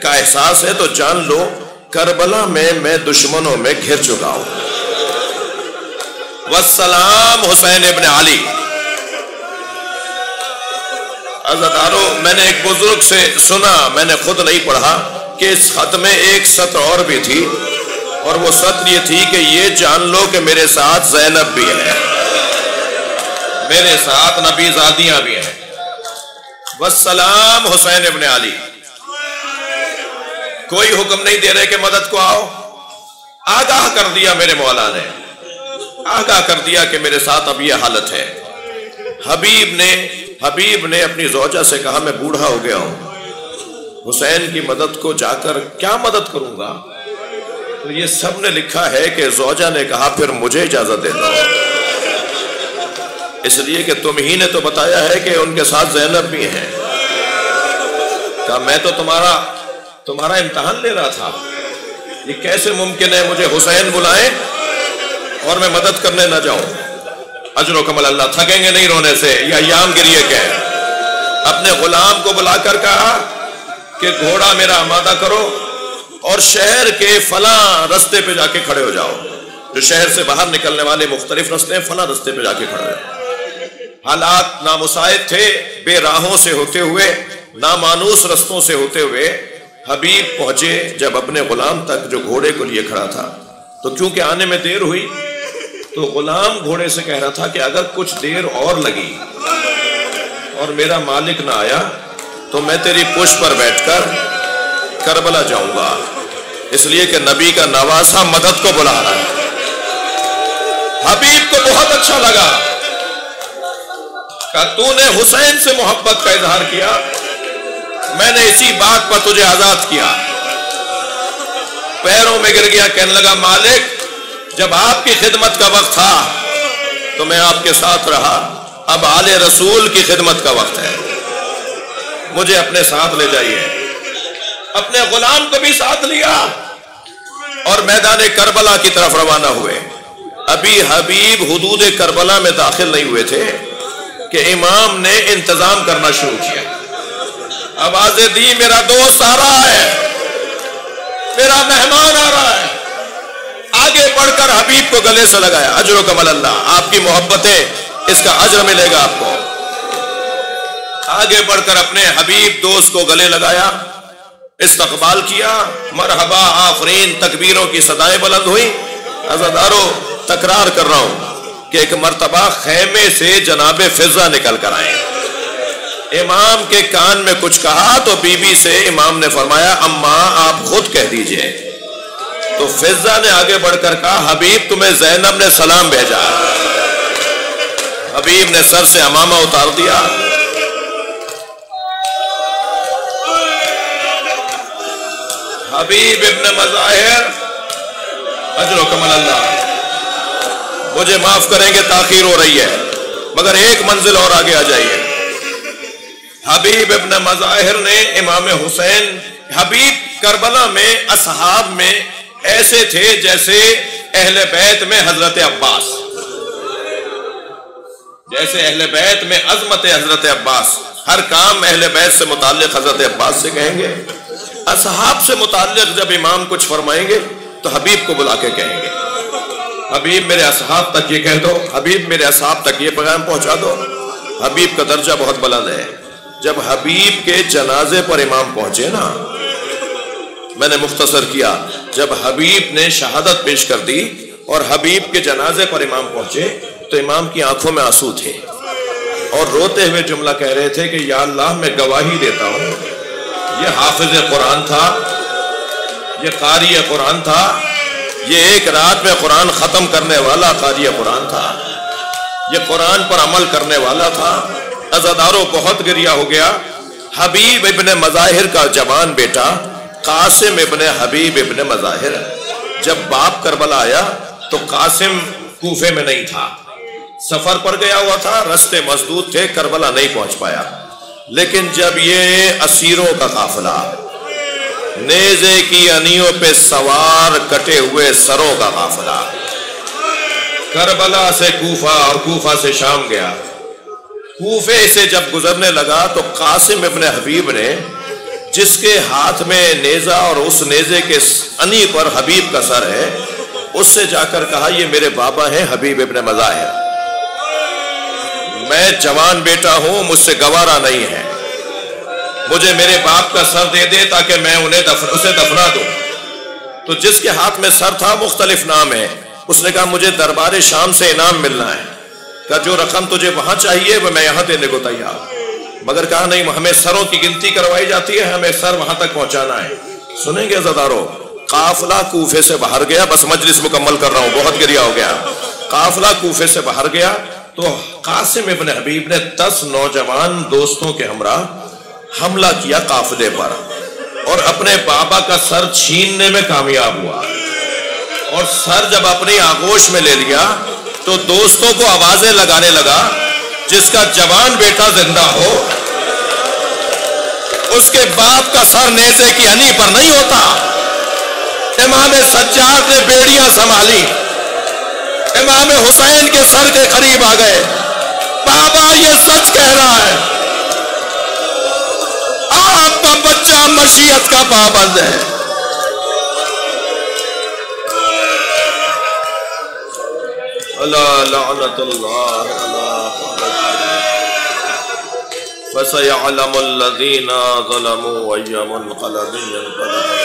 کا احساس ہے تو جان لو کربلا میں دشمنوں میں گھر چکا ہوں۔ والسلام حسین ابن علی۔ عزادارو میں نے ایک بزرگ سے سنا، میں نے خود نہیں پڑھا، کہ اس خط میں ایک سطر اور بھی تھی، اور وہ سطر یہ تھی کہ یہ جان لو کہ میرے ساتھ زینب بھی ہے، میرے ساتھ نبی زادیاں بھی ہیں۔ والسلام حسین ابن علی۔ کوئی حکم نہیں دے رہے کہ مدد کو آؤ، آگاہ کر دیا میرے مولا نے، آگاہ کر دیا کہ میرے ساتھ اب یہ حالت ہے۔ حبیب نے اپنی زوجہ سے کہا میں بوڑھا ہو گیا ہوں، حسین کی مدد کو جا کر کیا مدد کروں گا؟ تو یہ سب نے لکھا ہے کہ زوجہ نے کہا پھر مجھے اجازت دے دو، اس لیے کہ تم ہی نے تو بتایا ہے کہ ان کے ساتھ زینب بھی ہیں۔ کہا میں تو تمہارا امتحان لے رہا تھا، یہ کیسے ممکن ہے مجھے حسین بلائیں اور میں مدد کرنے نہ جاؤں؟ اجر و کمل اللہ، تھکیں گے نہیں رونے سے، یہ ایام گریے کے ہیں۔ اپنے غلام کو بلا کر کہا کہ گھوڑا میرا آمادہ کرو اور شہر کے فلاں رستے پہ جا کے کھڑے ہو جاؤ، جو شہر سے باہر نکلنے والے مختلف رستے ہیں، فلاں رستے پہ جا کے کھڑے ہو جاؤ۔ حالات نامساعد تھے، بے راہوں سے ہوتے ہوئے، نامانوس رستوں سے ہوتے ہوئے حبیب پہنچے جب اپنے غلام تک جو گھوڑے کو لیے کھڑا تھا، تو کیونکہ آنے میں دیر ہوئی تو غلام گھوڑے سے کہہ رہا تھا کہ اگر کچھ دیر اور لگی اور میرا مالک نہ آیا تو میں تیری پشت پر بیٹھ کر کربلا جاؤں گا، اس لیے کہ نبی کا نواسا مدد کو بلا رہا ہے۔ حبیب کو بہت اچھا لگا کہ تو نے حسین سے محبت کا اظہار کیا، میں نے اسی بات پر تجھے آزاد کیا۔ پیروں میں گر گیا، کہنے لگا مالک جب آپ کی خدمت کا وقت تھا تو میں آپ کے ساتھ رہا، اب آل رسول کی خدمت کا وقت ہے، مجھے اپنے ساتھ لے جائیے۔ اپنے غلام کو بھی ساتھ لیا اور میدان کربلا کی طرف روانہ ہوئے۔ ابھی حبیب حدود کربلا میں داخل نہیں ہوئے تھے کہ امام نے انتظام کرنا شروع کیا۔ آوازیں دی میرا دوست آ رہا ہے، میرا مہمان آ رہا ہے۔ آگے بڑھ کر حبیب کو گلے سے لگایا۔ اجر و کمل اللہ، آپ کی محبتیں، اس کا اجر ملے گا آپ کو۔ آگے بڑھ کر اپنے حبیب دوست کو گلے لگایا، استقبال کیا، مرحبا آفرین، تکبیروں کی صدائیں بلند ہوئی۔ عزادارو تکرار کر رہا ہوں کہ ایک مرتبہ خیمے سے جناب فضہ نکل کر آئے، امام کے کان میں کچھ کہا تو بی بی سے امام نے فرمایا اماں آپ خود کہہ دیجئے۔ تو فضہ نے آگے بڑھ کر کہا حبیب تمہیں زینب نے سلام بھیجا۔ حبیب نے سر سے عمامہ اتار دیا، حبیب ابن مظاہر، اجر و کمل اللہ، مجھے معاف کریں گے تاخیر ہو رہی ہے مگر ایک منزل اور آگے آ جائیے۔ حبیب ابن مظاہر نے امام حسین، حبیب کربلا میں اصحاب میں ایسے تھے جیسے اہل بیت میں حضرت عباس، جیسے اہل بیت میں عظمت حضرت عباس، ہر کام اہل بیت سے متعلق حضرت عباس سے کہیں گے، اصحاب سے متعلق جب امام کچھ فرمائیں گے تو حبیب کو بلا کے کہیں گے حبیب میرے اصحاب تک یہ کہہ دو، حبیب میرے اصحاب تک یہ پیغام پہنچا دو۔ حبیب کا درجہ بہت بلند ہے۔ جب حبیب کے جنازے پر امام پہنچے نا، میں نے مختصر کیا، جب حبیب نے شہادت پیش کر دی اور حبیب کے جنازے پر امام پہنچے تو امام کی آنکھوں میں آنسو تھے اور روتے ہوئے جملہ کہہ رہے تھے کہ یا اللہ میں گواہی دیتا ہوں یہ حافظ قرآن تھا، یہ قاری قرآن تھا، یہ ایک رات میں قرآن ختم کرنے والا قاری قرآن تھا، یہ قرآن پر عمل کرنے والا تھا۔ عزادارو بہت گریہ ہو گیا۔ حبیب ابن مظاہر کا جوان بیٹا قاسم ابن حبیب ابن مظاہر، جب باپ کربلا آیا تو قاسم کوفے میں نہیں تھا، سفر پر گیا ہوا تھا، رستے مسدود تھے، کربلا نہیں پہنچ پایا۔ لیکن جب یہ اسیروں کا قافلہ نیزے کی انیوں پہ سوار کٹے ہوئے سروں کا قافلہ کربلا سے کوفہ اور کوفہ سے شام گیا. کوفے سے جب گزرنے لگا تو قاسم ابن حبیب نے جس کے ہاتھ میں نیزہ اور اس نیزے کے انی پر حبیب کا سر ہے اس سے جا کر کہا یہ میرے بابا ہیں حبیب ابن مظاہر. میں جوان بیٹا ہوں مجھ سے گوارا نہیں ہے مجھے میرے باپ کا سر دے دے تاکہ میں اسے دفنا دوں. تو جس کے ہاتھ میں سر تھا مختلف نام ہے. اس نے کہا مجھے دربار شام سے انعام ملنا ہے. کہا جو رقم تجھے وہاں چاہیے وہ میں یہاں دینے کو تیار. مگر کہا نہیں ہمیں سروں کی گنتی کروائی جاتی ہے ہمیں سر وہاں تک پہنچانا ہے. سنیں گے عزادارو قافلہ کوفے سے باہر گیا. بس مجلس مکمل کر رہا ہوں بہت گریا ہو گیا. قافلہ کوفے سے باہر گیا تو قاسم ابن حبیب نے 10 نوجوان دوستوں کے ہمراہ حملہ کیا قافلے پر اور اپنے بابا کا سر چھیننے میں کامیاب ہوا. اور سر جب اپنی آغوش میں لے لیا تو دوستوں کو آوازیں لگانے لگا جس کا جوان بیٹا زندہ ہو اس کے باپ کا سر نیزے کی ہنی پر نہیں ہوتا. امام سجاد نے بیڑیاں سنبھالی امام حسین کے سر کے قریب آ گئے. بابا یہ سچ کہہ رہا ہے آپ کا بچہ مشیت کا پابند ہے. اللہ لعنت اللہ فسيعلم الذين ظلموا أي منقلب ينقلبون